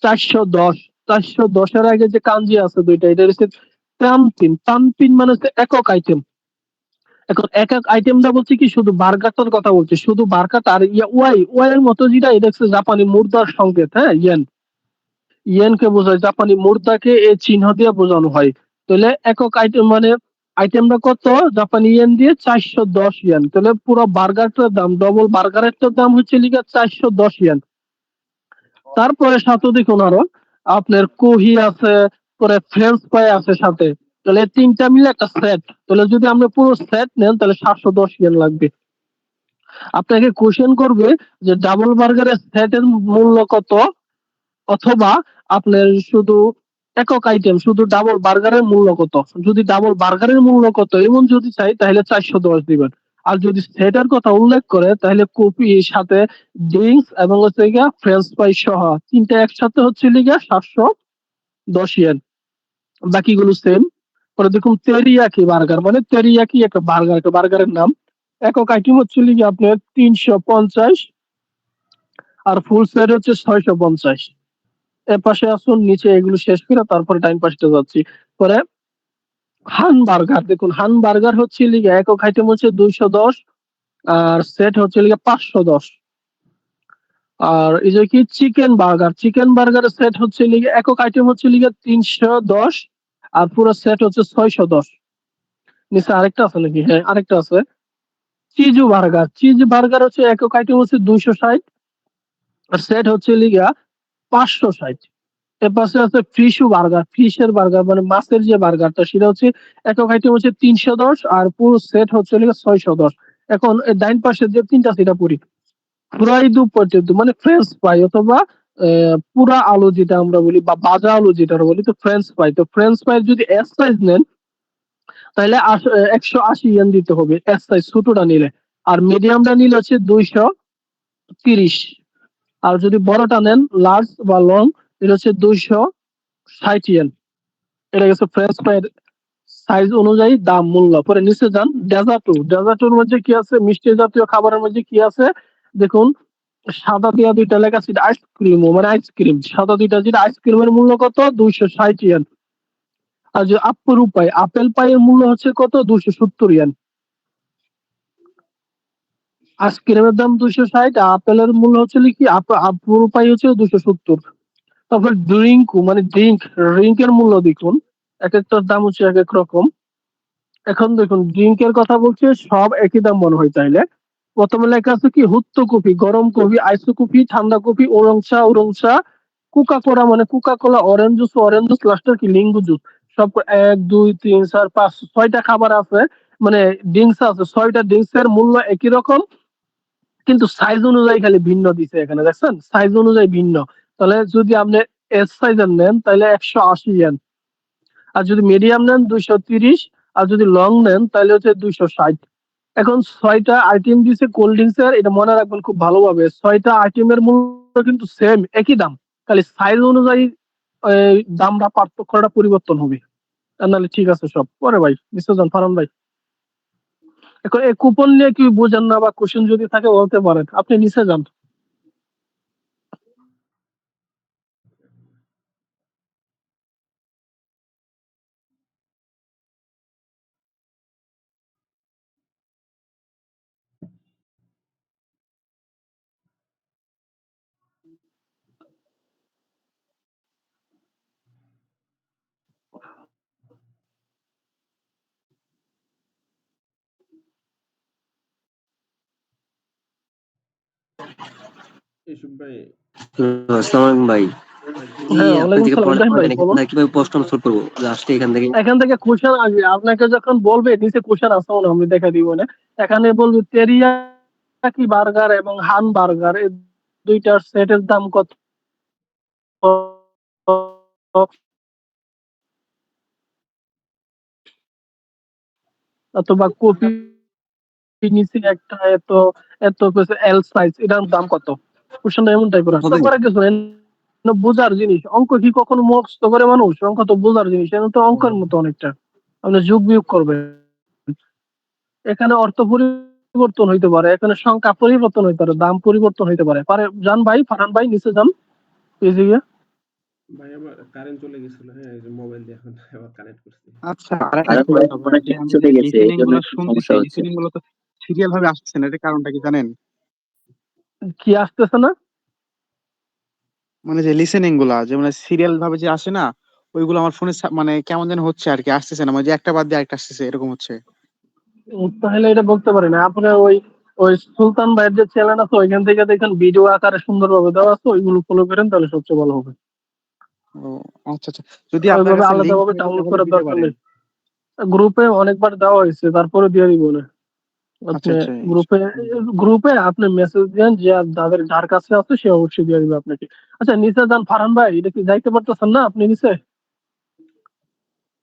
410 410 এর আগে যে কাঞ্জি আছে দুইটা এটা হচ্ছে তানপিন তানপিন মানে হচ্ছে একক আইটেম এখন একক আইটেমটা বলছে কি শুধু বার্গারটার কথা বলছে শুধু বার্গারটা আর ওয়াই ওয়াই এর মতো যেটা এটা হচ্ছে জাপানি মুদ্রার সংকেত হ্যাঁ ইয়েনকে বোঝায় জাপানি মুদ্রাকে এই চিহ্ন দিয়ে বোঝানো হয় তাহলে একক আইটেম মানে আইটেমটা কত জাপানি ইয়েন দিয়ে 410 ইয়েন তাহলে পুরো বার্গারটার দাম ডবল বার্গারের দাম হচ্ছে লিখে 410 ইয়েন তারপরে সাথে দেখুন আরো আপনার কোহি আছে পরে ফ্রেঞ্চ ফ্রাই আছে সাথে তাহলে তিনটা মিলে একটা সেট তাহলে যদি আপনি পুরো সেট নেন তাহলে 710 ইয়েন লাগবে আপনাকে কোশ্চেন করবে যে ডাবল বার্গারের সেটের মূল্য কত অথবা আপনার শুধু একক আইটেম শুধু ডাবল বার্গারের মূল্য কত যদি ডাবল বার্গারের মূল্য কত এমন যদি চাই তাহলে 410 দিবেন আর যদি সেটার কথা উল্লেখ করে তাহলে কফি সাথে ড্রিঙ্কস এবং হচ্ছে গিয়া ফ্রেঞ্চ ফ্রাই সহ তিনটা একসাথে হচ্ছে লিগা 710 ইয়েন বাকিগুলো সেম পরে দেখুন তেরিয়াকি বার্গার মানে তেরিয়াকি একটা বার্গারের নাম একক আইটেম হচ্ছে লিগে আপনার 350 আর ফুল সেট হচ্ছে 650 এর পাশে আসুন নিচে এগুলো শেষ করে তারপরে ডাইন পাশে যাচ্ছি পরে হান বার্গার দেখুন হান বার্গার হচ্ছে লিগে একক আইটেম হচ্ছে 210 আর সেট হচ্ছে লিগে 510 আর এই যে কি চিকেন বার্গারের সেট হচ্ছে লিগে একক আইটেম হচ্ছে লিগে 310 আর পুরো সেট হচ্ছে 610 নিচে আরেকটা আছে নাকি হ্যাঁ আরেকটা আছে চিজ বার্গার হচ্ছে একক আইটেম হচ্ছে 260 আর সেট হচ্ছে লিগা 560 এর পাশে আছে ফিশের বার্গার মানে মাছের যে বার্গারটা সেটা হচ্ছে একক আইটেম হচ্ছে 310 আর পুরো সেট হচ্ছে 610 এখন ডাইন পাশে যে তিনটা সেটা পুরি ফ্রাই দু পটেটো মানে ফ্রেঞ্চ ফ্রাই অথবা পুরা আলু যেটা আমরা বলি বা ভাজা আলু যেটা বলি তো ফ্রেঞ্চ ফ্রাই তো ফ্রেঞ্চ ফ্রাই যদি এস সাইজ নেন তাহলে 180 ইয়েন দিতে হবে এস সাইজ ছোটটা নিলে আর মিডিয়ামটা নিলে হচ্ছে 230 আর যদি বড়টা নেন লার্জ বা লং, এটা হচ্ছে 260 ইয়েন। এটা গেছে ফ্রেঞ্চ ফ্রাইয়ের সাইজ অনুযায়ী দাম মূল্য। পরে নিচে যান, ডেজার্টু। ডেজার্টুর মধ্যে কি আছে? মিষ্টি জাতীয় খাবারের মধ্যে কি আছে দেখুন, সাদা দিয়া দুইটা লেখা আছে আইসক্রিমও, মানে আইসক্রিম সাদা দুইটা, যেটা আইসক্রিমের মূল্য কত? 260 ইয়েন। আর যে আপেল পাই, আপেল পাইয়ের মূল্য হচ্ছে কত? 270 ইয়েন। আইসক্রিমের দাম 260, আপেলের মূল্য হচ্ছে কি আপেল পাই হচ্ছে 270। তারপর ড্রিঙ্ক, মানে ড্রিঙ্কের মূল্য দেখুন, এক একটার দাম হচ্ছে এক এক রকম। এখন দেখুন ড্রিঙ্কের কথা বলছে, সব একই দাম মনে হয় চাইলে। প্রথমে লেখা আছে কি হুত্তো কফি, গরম কফি, আইসো কফি, ঠান্ডা কফি, ওরং চা, কোকা কোলা মানে কোকা কোলা, অরেঞ্জ জুস, লাস্টের কি লিঙ্গু জুস। সব 1 2 3 4 5 6টা খাবার আছে, মানে ড্রিঙ্কস আছে 6টা। ড্রিঙ্কস এর মূল্য একই রকম, কিন্তু সাইজ অনুযায়ী খালি ভিন্ন দিছে এখানে, দেখছেন সাইজ অনুযায়ী ভিন্ন। তাহলে যদি আপনি এস সাইজের নেন তাহলে 180 ইয়েন, আর যদি মিডিয়াম নেন 230, আর যদি লং নেন তাহলে হচ্ছে 260। এখন 6টা আইটেম দিছে কোল্ড ড্রিঙ্কস এর, এটা মনে রাখবেন খুব ভালোভাবে। 6টা আইটেমের মূল্য কিন্তু সেম, একই দাম, খালি সাইজ অনুযায়ী দামটা পার্থক্যটা পরিবর্তন হবে। আর নাহলে ঠিক আছে সব। পরে ভাই বিশ্বজন ফারান ভাই, এখন এই কুপন নিয়ে কি বোঝেন না বা কোশ্চেন যদি থাকে বলতে পারেন, আপনি নিচে যান। ইউসুফ ভাই, আসসালামু আলাইকুম ভাই। জি, হ্যাঁ, আপনার ওয়ালাইকুম থেকে সালাম ইব্রাহিম ভাই, পড়ালেখা বলুন। কিভাবে প্রশ্ন সলভ করবো লাস্টে এখান থেকে। এখান থেকে কোশ্চেন আসবে, আপনাকে যখন বলবে নিচে কোশ্চেন আছে মনে হয়, আমি দেখা দিব না। এখানে বলবে তেরিয়াকি বার্গার এবং হান বার্গার, এই দুইটার সেটের দাম কত, অথবা কপি নিচে একটা এত এত এল সাইজ, এটার দাম কত। কোশ্চেনটা এমন টাইপের আসতে হবে পারে কিছু বোঝার জিনিস। অঙ্ক কি কখনো মুখস্থ করে মানুষ? অঙ্ক তো বোঝার জিনিস, এটা তো অঙ্কের মতো অনেকটা, আপনি যোগ বিয়োগ করবেন। এখানে অর্থ পরিবর্তন হইতে পারে, এখানে সংখ্যা পরিবর্তন হইতে পারে, দাম পরিবর্তন হইতে পারে পারে যান ভাই, ফারহান ভাই নিচে যান পেজে গিয়ে। ভাই আমার কারেন্ট চলে গেছিল, হ্যাঁ এই যে মোবাইল দিয়ে এখন আবার কানেক্ট করছি। আচ্ছা, আরেকটা কথা ভাই, যে আমি যে লিসেনিং গুলো শুনতেছি, লিসেনিং গুলো তো সিরিয়াল ভাবে আসছে না, এটার কারণটা কি জানেন? কি আসতেছে না? মানে যে লিসেনিং গুলা যে মানে সিরিয়াল ভাবে যে আসে না, ওইগুলো আমার ফোনে মানে কেমন যেন হচ্ছে আর কি, আসতেছে না, মানে যে একটা বাদ দিয়ে আরেকটা আসতেছে, এরকম হচ্ছে। তাহলে এটা বলতে পারি না। আপনার ওই ওই সুলতান ভাইয়ের যে চ্যানেল আছে ওইখান থেকে দেখেন, ভিডিও আকারে সুন্দরভাবে দেওয়া আছে, ওইগুলো ফলো করেন তাহলে সবচেয়ে ভালো হবে। ও আচ্ছা আচ্ছা, যদি আপনার ওইভাবে কাছে লিংক আলাদাভাবে থাকে ডাউনলোড তাহলে করার দিতে দরকার পারেন। নেই। গ্রুপে অনেকবার দেওয়া হয়েছে, তারপরে দিয়ে দিব না। আচ্ছা আপনি আচ্ছা, গ্রুপে গ্রুপে আপনি মেসেজ দেন, যে যাদের যার কাছে আছে সে অবশ্যই দিয়ে দিবে আপনাকে। আচ্ছা নিচে যান ফারহান ভাই, এটা কি যাইতে পারতেছেন না আপনি নিচে?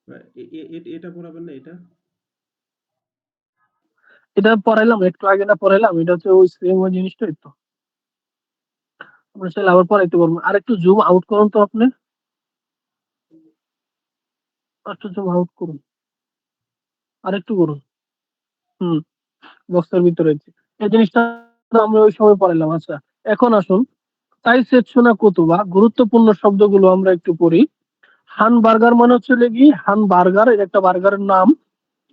ভাই, এটা পড়াবেন না এটা? এটা পড়াইলাম একটু আগে, না পড়াইলাম? এটা হচ্ছে ওই সেম ওই জিনিসটাই তো, আপনি চাইলে আবার পড়াইতে পারবেন। আর একটু জুম আউট করুন তো আপনি, একটু জুম আউট করুন, আর একটু করুন। হুম, বক্সের ভিতরে আছে। এই জিনিসটা তো আমরা ওই সময় পড়াইলাম। আচ্ছা এখন আসুন, তাই সেকশনা কুতুবা, গুরুত্বপূর্ণ শব্দগুলো আমরা একটু পড়ি। হান বার্গার মানে হচ্ছে কি, হান বার্গার এটা একটা বার্গারের নাম।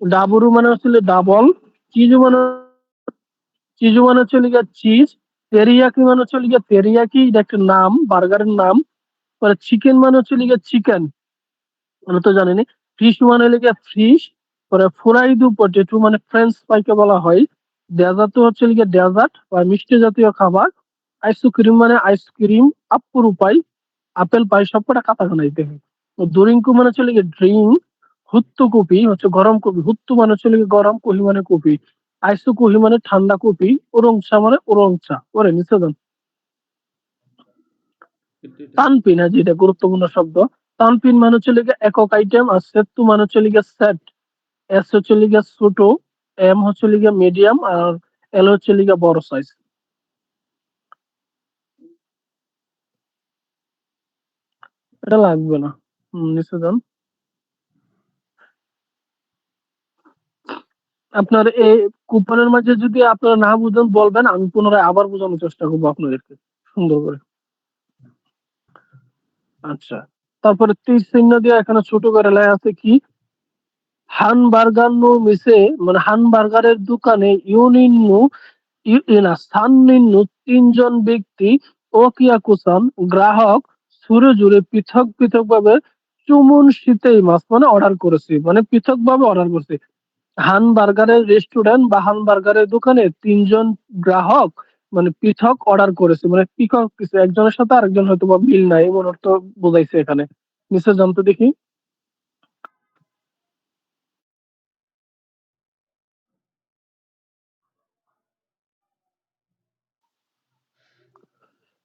ডাবরু মানে হচ্ছে ডাবল। চিজু মানে হচ্ছে লিগা চিজ। তেরিয়াকি মানে হচ্ছে লিগা তেরিয়াকি, এটা একটা নাম, বার্গারের নাম। পরে চিকেন মানে হচ্ছে লিগা চিকেন, আমরা তো জানি। ফিশ মানে লিগা ফিশ। পরে ফ্রাইড পটেটো মানে ফ্রেঞ্চ ফ্রাইকে বলা হয়। ডেজার্ট হচ্ছে লিগা ডেজার্ট বা মিষ্টি জাতীয় খাবার। আইসক্রিম মানে আইসক্রিম। আপুর পাই, আপেল পাই, সবকটা কাটাখানাইতে হয়। ড্রিঙ্কু মানে হচ্ছে লিগা ড্রিঙ্ক। হুত্তু কপি হচ্ছে গরম কপি, হুত্তু মানে হচ্ছে লিগা গরম, কফি মানে কপি। আইসু কফি মানে ঠান্ডা কফি। ওরং চা মানে ওরং চা। ওরে নিচে যান। এটা তানপিন, হ্যাঁ যেটা গুরুত্বপূর্ণ শব্দ। তানপিন মানে হচ্ছে লিগে একক আইটেম, আর সেতু মানে হচ্ছে লিগে সেট। এস হচ্ছে লিগে ছোট, এম হচ্ছে লিগে মিডিয়াম, আর এল হচ্ছে লিগে বড় সাইজ। এটা লাগবে না। নিচে যান। আপনার এই কুপনের মাঝে যদি আপনারা না বুঝেন বলবেন, আমি পুনরায় আবার বোঝানোর চেষ্টা করবো আপনাদেরকে সুন্দর করে। আচ্ছা, তারপরে তীর চিহ্ন দিয়ে এখানে ছোট করে লেখা আছে কি, হান বার্গার নু মিছে, মানে হান বার্গারের দোকানে সান্নিন্নু তিনজন ব্যক্তি ওকিয়াকুসান গ্রাহক সুরে জুড়ে পৃথক পৃথক ভাবে চুমুন শীতেই মাছ মানে অর্ডার করেছে, মানে পৃথক ভাবে অর্ডার করছে। হান বার্গারের রেস্টুরেন্ট বা হান বার্গারের দোকানে তিনজন গ্রাহক মানে পৃথক অর্ডার করেছে, মানে পৃথক কিছু একজনের সাথে আরেকজন হয়তো বা মিল নাই এমন অর্থ বোঝাইছে এখানে। নিচে জানতো দেখি।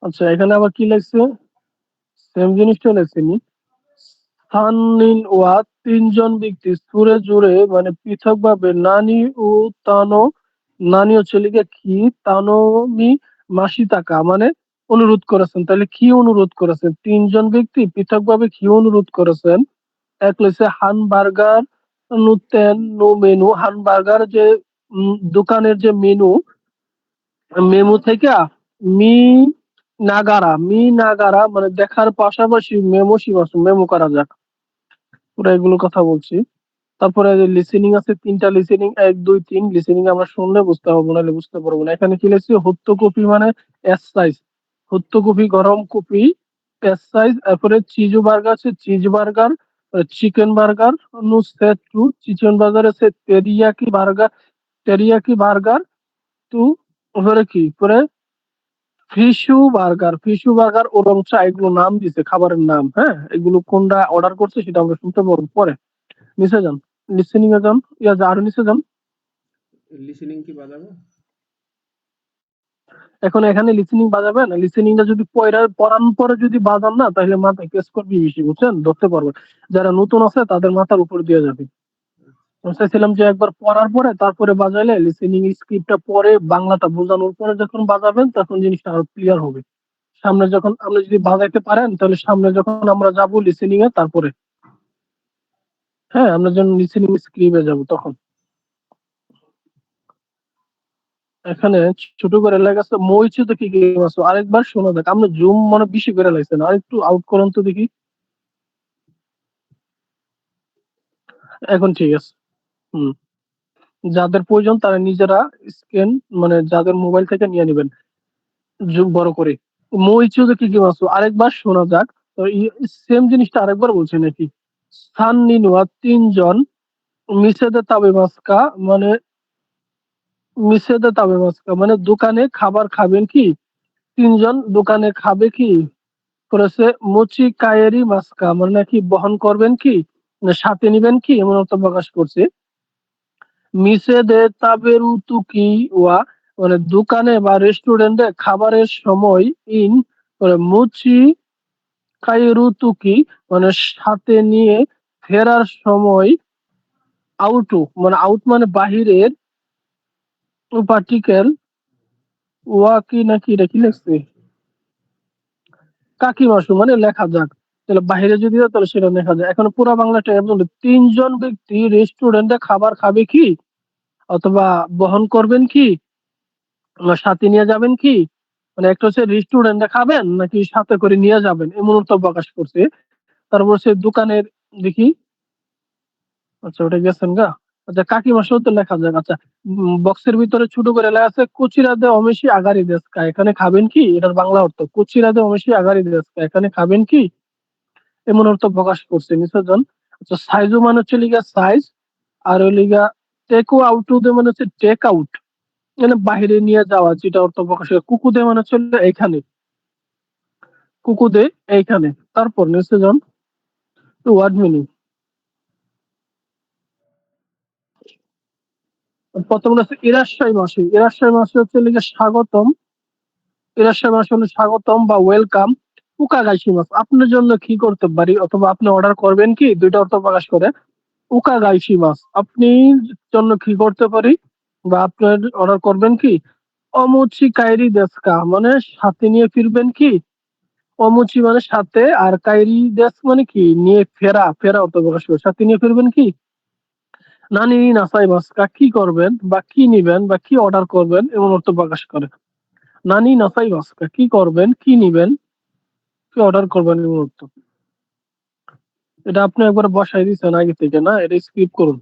আচ্ছা, এখানে আবার কি লাগছে, সেম জিনিসটা লাগছে নি। সান্নিন ওয়া তিনজন ব্যক্তি সুরে জুড়ে মানে পৃথক ভাবে নানি ও তানো, নানি হচ্ছে লিগে কি, তানোমি মাসিতাকা মানে অনুরোধ করেছেন। তাহলে কি অনুরোধ করেছেন, তিনজন ব্যক্তি পৃথক ভাবে কি অনুরোধ করেছেন। এক হচ্ছে হান বার্গার নুতেন নো মেনু, হান বার্গার যে দোকানের যে মেনু, মেমু থেকে মি মি নাগারা মানে দেখার পাশাপাশি মেমো সীমাসু মেমো করা যাক। পুরো এগুলো কথা বলছি। তারপরে লিসেনিং আছে তিনটা, লিসেনিং 1 2 3। লিসেনিং আমরা শুনলে বুঝতে পারবো, নাহলে বুঝতে পারবো না। এখানে কি লিখছি, হত্য কপি মানে এস সাইজ, হত্য কপি গরম কপি এস সাইজ। তারপরে চিজ বার্গার আছে cheese burger, chicken burger no set two, chicken burger আছে তেরিয়াকি বার্গার টু। ওপরে কি পরে ফিশু বার্গার ওরম চা, এগুলো নাম দিছে খাবারের নাম। হ্যাঁ, এগুলো কোনটা অর্ডার করছে সেটা আমরা শুনতে পারবো পরে। নিচে যান, লিসেনিং এ যান, আরো নিচে যান। লিসেনিং কি বাজাবো? এখন এখানে লিসেনিং বাজাবেন, লিসেনিংটা যদি পড়ানোর পরে যদি বাজান না, তাহলে মাথায় কেস করবি বেশি, বুঝছেন, ধরতে পারবেন। যারা নতুন আছে তাদের মাথার উপর দিয়ে যাবে। আমি চাইছিলাম যে একবার পড়ার পরে তারপরে বাজাইলে লিসেনিং স্ক্রিপ্টটা পরে বাংলাটা বোঝানোর পরে যখন বাজাবেন তখন জিনিসটা আরো ক্লিয়ার হবে। সামনে যখন আপনি যদি বাজাইতে পারেন তাহলে সামনে যখন আমরা যাবো লিসেনিং এ তারপরে, হ্যাঁ, আমরা যখন লিসেনিং স্ক্রিপ্টে যাব তখন। এখানে ছোট করে লেখা আছে মইছে তো কি গেম আছে, আরেকবার শোনা যাক। আমরা জুম মানে বেশি করে লাগছে না, আর একটু আউট করুন তো দেখি। এখন ঠিক আছে। হুম, যাদের প্রয়োজন তারা নিজেরা স্ক্যান মানে যাদের মোবাইল থেকে নিয়ে নেবেন জুম বড় করে। মইছে তো কি গেম আছে আরেকবার শোনা যাক। তো সেম জিনিসটা আরেকবার বলছে নাকি। সান নিনুয়া তিনজন মিসেদে তাবে মাস্কা মানে মানে দোকানে খাবার খাবেন কি, তিনজন দোকানে খাবে কি করেছে। মুচি কায়েরি মাস্কা মানে নাকি বহন করবেন কি, না সাথে নিবেন কি, এমন অর্থ প্রকাশ করছে। মিসে দে তাবেরু তুকি ওয়া মানে দোকানে বা রেস্টুরেন্টে খাবারের সময় ইন মানে মুচি কায়েরু তুকি মানে সাথে নিয়ে ফেরার সময় আউটু মানে আউট মানে বাহিরের পার্টিকেল ওয়া কি নাকি এটা কি লিখছে, কাকিমাসু মানে লেখা যাক। তাহলে বাইরে যদি হয় তাহলে সেটা লেখা যায়। এখন পুরো বাংলাটা এমন, তিনজন ব্যক্তি রেস্টুরেন্টে খাবার খাবে কি, অথবা বহন করবেন কি, না সাথে নিয়ে যাবেন কি, মানে একটা হচ্ছে রেস্টুরেন্টে খাবেন নাকি সাথে করে নিয়ে যাবেন এমন অর্থ প্রকাশ করছে। তারপর সে দোকানের দেখি। আচ্ছা, ওটা গেছেন গা। আচ্ছা, কাকিমাসেও তো লেখা যাক। আচ্ছা, বক্সের ভিতরে ছোট করে লেখা আছে কুচিরাদে অমেশি আগারি দেশকা, এখানে খাবেন কি, এটার বাংলা অর্থ কুচিরাদে অমেশি আগারি দেশকা, এখানে খাবেন কি, এমন অর্থ প্রকাশ করছে নিষেধন। আচ্ছা, সাইজও মানে হচ্ছে লিগা সাইজ, আর ওই লিগা টেকও আউট মানে হচ্ছে টেক আউট, মানে বাহিরে নিয়ে যাওয়া, যেটা অর্থ প্রকাশ করে। কুকুদে মানে হচ্ছে এখানে, কুকুদে এইখানে। তারপর নিষেধন ওয়ার্ড মিনিং। প্রথম হচ্ছে ইরাশ্বাই মাসে, ইরাশ্বাই মাসে হচ্ছে লিগা স্বাগতম, ইরাশ্বাই মাসে হলো স্বাগতম বা ওয়েলকাম। উকা গাইশি মাস আপনার জন্য কি করতে পারি, অথবা আপনি অর্ডার করবেন কি, দুইটা অর্থ প্রকাশ করে। উকা গাইশি মাছ আপনি জন্য কি করতে পারি বা আপনার অর্ডার করবেন কি। অমুচি কাইরি দেশকা মানে সাথে নিয়ে ফিরবেন কি, অমুচি মানে সাথে, আর কাইরি দেশ মানে কি নিয়ে ফেরা, ফেরা অর্থ প্রকাশ করে। সাথে নিয়ে ফিরবেন কি? নানি নাসাই মাস্কা কি করবেন বা কি নিবেন বা কি অর্ডার করবেন এমন অর্থ প্রকাশ করে। নানি নাসাই মাস্কা কি করবেন, কি নিবেন, কি অর্ডার করবেন এমন অর্থ। এটা আপনি একবার বসাই দিচ্ছেন আগে থেকে না, এটা স্কিপ করুন।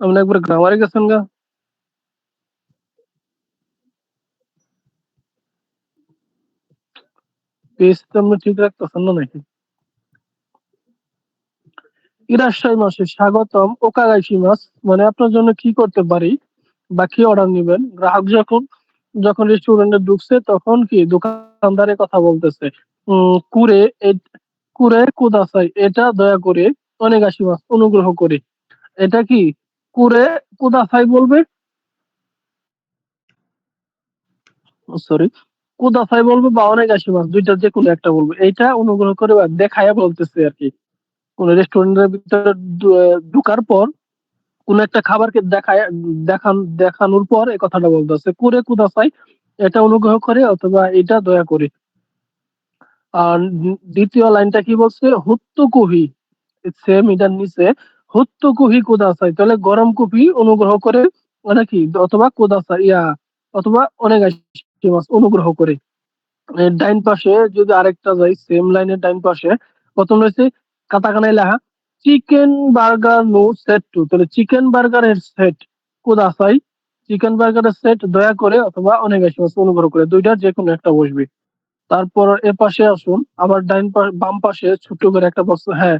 আপনি একবার গ্রামারে গেছেন গা, পেজ তো আপনি ঠিক রাখতেছেন না নাকি? ইরাশ্বাই মাসে স্বাগতম ওকাগাইশি মাস মানে আপনার জন্য কি করতে পারি বা কি অর্ডার নিবেন। গ্রাহক যখন যখন রেস্টুরেন্টে ঢুকছে তখন কি দোকানদারের কথা বলতেছে, কুরে কুরে কুদাসাই এটা দয়া করে, অনেক আসি মাস অনুগ্রহ করে। এটা কি কুরে কুদাসাই বলবে, সরি, কুদাসাই বলবে বা অনেক আসি মাস, দুইটা যে কোনো একটা বলবে। এইটা অনুগ্রহ করে বা দেখায়া বলতেছে আর কি। কোন রেস্টুরেন্টের ভিতরে ঢুকার পর কোন একটা খাবারকে দেখানোর পর এই কথাটা বলতেছে কুরে কুদাসাই এটা অনুগ্রহ করে অথবা এটা দয়া করে। আর দ্বিতীয় লাইনটা কি বলছে, হুত্তু কুহি, সেম এটার নিচে হুত্তু কুহি কুদাসাই, তাহলে গরম কফি অনুগ্রহ করে মানে কি, অথবা কুদাসাই অথবা অনেক অনুগ্রহ করে। এর ডাইন পাশে যদি আরেকটা যাই, সেম লাইনের ডাইন পাশে প্রথম রয়েছে কাতাকানায় লেখা চিকেন বার্গার নো সেট টু, তাহলে চিকেন বার্গারের সেট কুদাসাই, চিকেন বার্গারের সেট দয়া করে অথবা অনেক অনুগ্রহ করে, দুইটার যে কোনো একটা বসবে। তারপর এ পাশে আসুন, আবার বাম পাশে ছোট্ট করে একটা বক্স, হ্যাঁ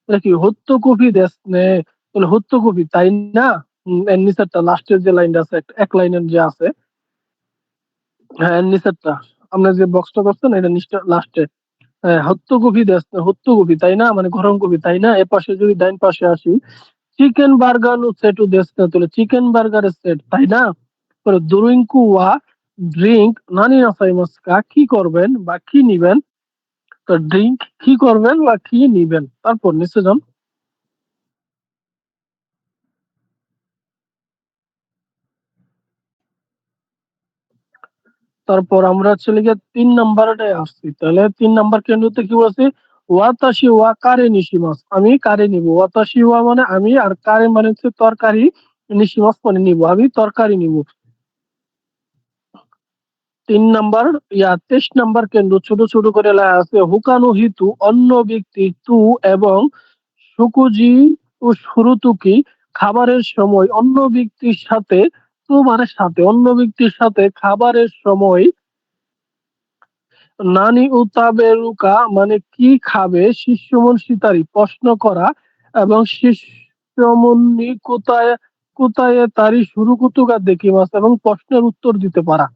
এটা কি হত্য কপি দেশ নে, তাহলে হত্য কপি তাই না। এর নিচেরটা লাস্টের যে লাইনটা আছে, এক লাইনের যে আছে, হ্যাঁ এর নিচেরটা আপনার যে বক্সটা করছেন এটা নিচটা লাস্টে, হ্যাঁ হত্য কপি দেশ হত্য কপি তাই না মানে গরম কপি তাই না। এ পাশে যদি ডাইন পাশে আসি, চিকেন বার্গার নো সেট দেশ না, তাহলে চিকেন বার্গারের সেট তাই না। পরে দুরিঙ্কু ওয়া ড্রিঙ্ক নানি নাসাইমাস্কা কি করবেন বা কি নিবেন, তো ড্রিঙ্ক কি করবেন বা কি নিবেন। তারপর নিচে যান, তারপর আমরা হচ্ছে লিখে 3 নাম্বারটায় আসছি। তাহলে 3 নাম্বার কেন্দ্রতে কি বলছে, ওয়াতাশি ওয়া কারে নিশিমাস আমি কারে নিব। ওয়াতাশি ওয়া মানে আমি, আর কারে মানে হচ্ছে তরকারি, নিশিমাস মানে নিব, আমি তরকারি নিব। 3 নাম্বার 23 নাম্বার কেন্দ্র ছোট ছোট করে লেখা আছে হুকানো হিতু অন্য ব্যক্তি তু এবং সুকুজি ও সুরুতুকি খাবারের সময় অন্য ব্যক্তির সাথে, তু মানে সাথে, অন্য ব্যক্তির সাথে খাবারের সময়, নানি উতাবেরুকা মানে কি খাবে, শিষ্যমন সিতারি প্রশ্ন করা, এবং শিষ্যমনি কোথায় কোথায় তারি শুরু কুতুকা দেখিমাস এবং প্রশ্নের উত্তর দিতে পারা।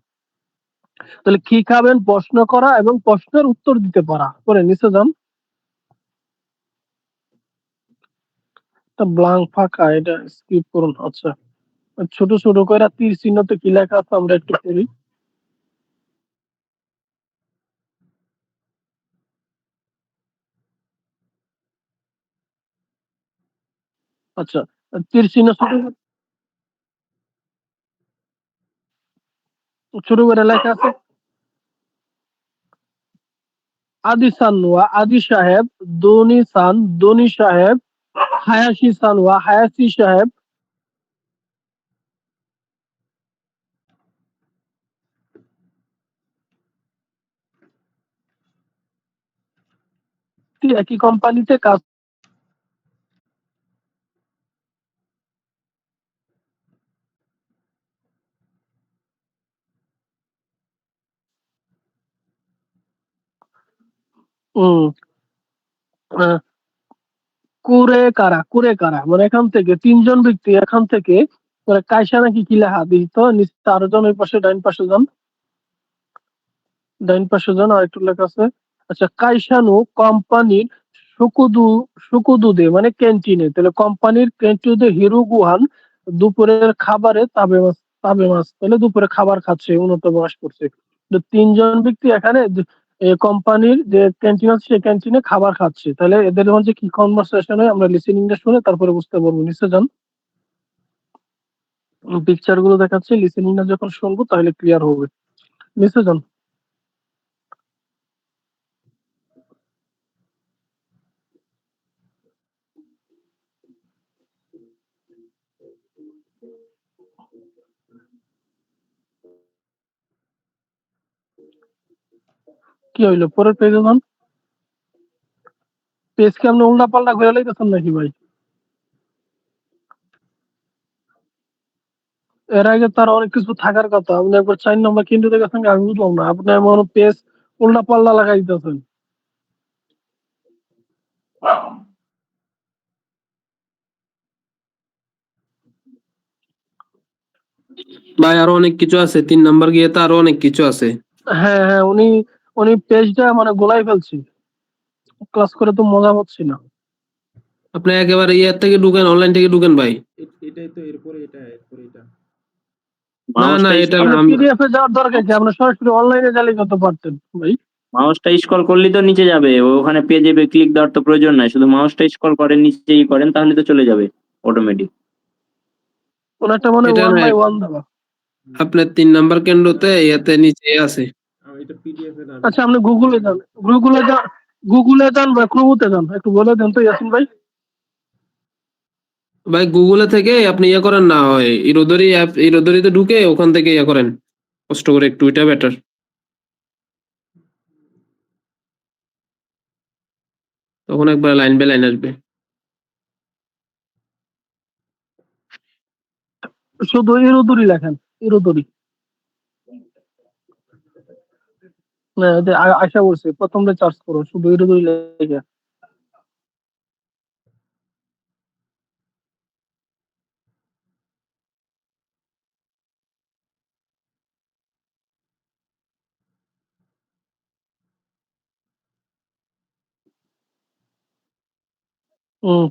তাহলে কি খাবেন প্রশ্ন করা এবং প্রশ্নের উত্তর দিতে পারা। পরে নিচে যান, ব্লাঙ্ক ফাঁকা, এটা স্কিপ করুন। আচ্ছা, ছোট ছোট করে তীর চিহ্নতে কি লেখা আছে আমরা একটু পড়ি। আচ্ছা, তীর চিহ্ন ছোট ছোট করে লেখা আছে আদি সানওয়া আদি সাহেব, দনি সান দনি সাহেব, হায়াশি সানওয়া হায়াশি সাহেব। একই কোম্পানিতে কাজ। উম আহ, কুরে কারা মানে এখান থেকে 3 জন ব্যক্তি এখান থেকে, মানে কায়সা নাকি কি লেখা দিই তো নিচে আরো জন ওই পাশে ডাইন পাশে যান, ডাইন পাশে যান আর একটু লেখা আছে। আচ্ছা, কাইসানু কোম্পানির সুকুদু সুকুদুদে মানে ক্যান্টিনে, তাহলে কোম্পানির ক্যান্টিনে হিরু গুহান দুপুরের খাবারে তাবে মাছ তাহলে দুপুরে খাবার খাচ্ছে, উন্নত প্রকাশ করছে। তো 3 জন ব্যক্তি এখানে কোম্পানির যে ক্যান্টিন আছে সেই ক্যান্টিনে খাবার খাচ্ছে, তাহলে এদের মধ্যে কি কনভারসেশন হয় আমরা লিসেনিংটা শুনে তারপরে বুঝতে পারবো। নিচে যান, পিকচার গুলো দেখাচ্ছি, লিসেনিংটা যখন শুনবো তাহলে ক্লিয়ার হবে। নিচে যান। কি হইলো, পরের পেজে যান। পেজ কি আপনি উল্টা পাল্টা ঘুরে লাইতেছেন নাকি ভাই? এর আগে তার অনেক কিছু থাকার কথা, আপনি একবার 4 নম্বর কিনতে গেছেন, আমি বুঝলাম না, আপনি এমন পেজ উল্টা পাল্টা লাগাই দিতেছেন। ভাই আরো অনেক কিছু আছে, 3 নাম্বার গিয়ে তো আরো অনেক কিছু আছে। হ্যাঁ হ্যাঁ, উনি উনি পেজটা মানে গোলাই ফেলছি, ক্লাস করে তো মজা হচ্ছে না। আপনি একেবারে ইয়ার থেকে ঢুকেন, অনলাইন থেকে ঢুকেন ভাই। এটাই তো, এরপরে এটা, এরপরে এটা। না না, মাউসটা এটা আপনি আমি পিডিএফ এ যাওয়ার দরকার কি, আপনি সরাসরি অনলাইনে জালি করতে পারতেন ভাই। মাউসটা স্ক্রল করলেই তো নিচে যাবে, ওখানে পেজে ক্লিক দেওয়ার তো প্রয়োজন নাই, শুধু মাউসটা স্ক্রল করেন নিচেই করেন তাহলে তো চলে যাবে অটোমেটিক। ওনারটা মানে এটা না, 1 বাই 1 দেওয়া। আপনার 3 নাম্বার কেন্দ্রতে ইয়াতে নিচে আছে। এটা পিডিএফ এর আচ্ছা, আপনি গুগলে যান, গুগলে যান, গুগলে যান বা ক্রোমোতে যান, একটু বলে দেন তো ইয়াসিন ভাই। ভাই গুগলে থেকে আপনি ইয়ে করেন না, হয় ইরোদরি অ্যাপ, ইরোদরিতে ঢুকে ওখান থেকে ইয়ে করেন, কষ্ট করে একটু, এটা বেটার। তখন একবার লাইন বাই লাইন আসবে। শুধু ইরোদুরি লেখেন, ইরোদুরি। না, আশা বলছি প্রথমটা চার্জ করো, শুধু ইরোদুরি লেখে।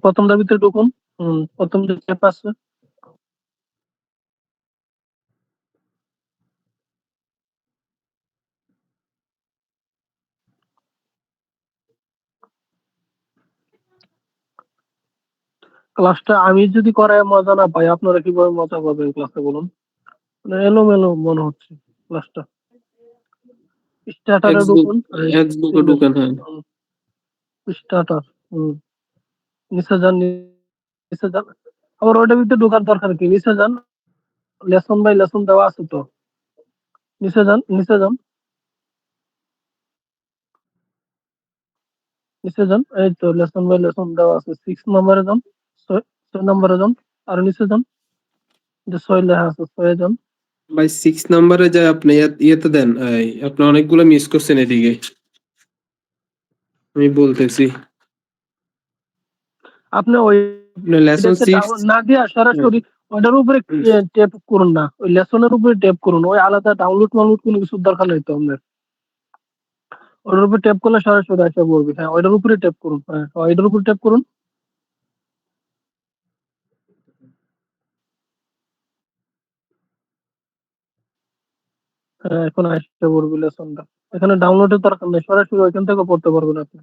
প্রথমটার ভিতরে ঢুকুন। প্রথমটা ট্যাপ আছে। ক্লাসটা আমি যদি করায় মজা না পাই, আপনারা কিভাবে মজা পাবেন ক্লাসে বলুন? মানে এলোমেলো মনে হচ্ছে ক্লাসটা। স্টার্টারে এক্স বুক, ঢুকুন। এক্স বুকে ঢুকেন, হ্যাঁ। স্টার্টার। নিচে যান, নিচে যান। আবার ওটার ভিতরে ঢোকার দরকার কি, নিচে যান, লেসন বাই লেসন দেওয়া আছে তো। নিচে যান, নিচে যান, নিচে যান, এই তো লেসন বাই লেসন দেওয়া আছে। 6 নম্বরে যান, 6 নম্বরে যান, আর নিচে যান, যে 6 লেখা আছে 6 যান। ভাই 6 নাম্বারে যায় আপনি ইয়েতে দেন, আপনি অনেকগুলো মিস করছেন এদিকে, আমি বলতেছি। আপনি ওই আপনি লেসন এটাতে 6। ডাউনলোড না দিয়ে সরাসরি ওইটার উপরে ট্যাপ করুন না, ওই লেসনের উপরে ট্যাপ করুন, ওই আলাদা ডাউনলোড মাউনলোড কোনো কিছু দরকার নেই তো আপনার। ওটার উপরে ট্যাপ করলে সরাসরি আসা পড়বে। হ্যাঁ, ওইটার উপরে ট্যাপ করুন, হ্যাঁ ওইটার উপরে ট্যাপ করুন। হ্যাঁ, এখন আসতে পড়বে লেসনটা। এখানে ডাউনলোডের দরকার নেই, সরাসরি ওইখান থেকে পড়তে পারবেন আপনি।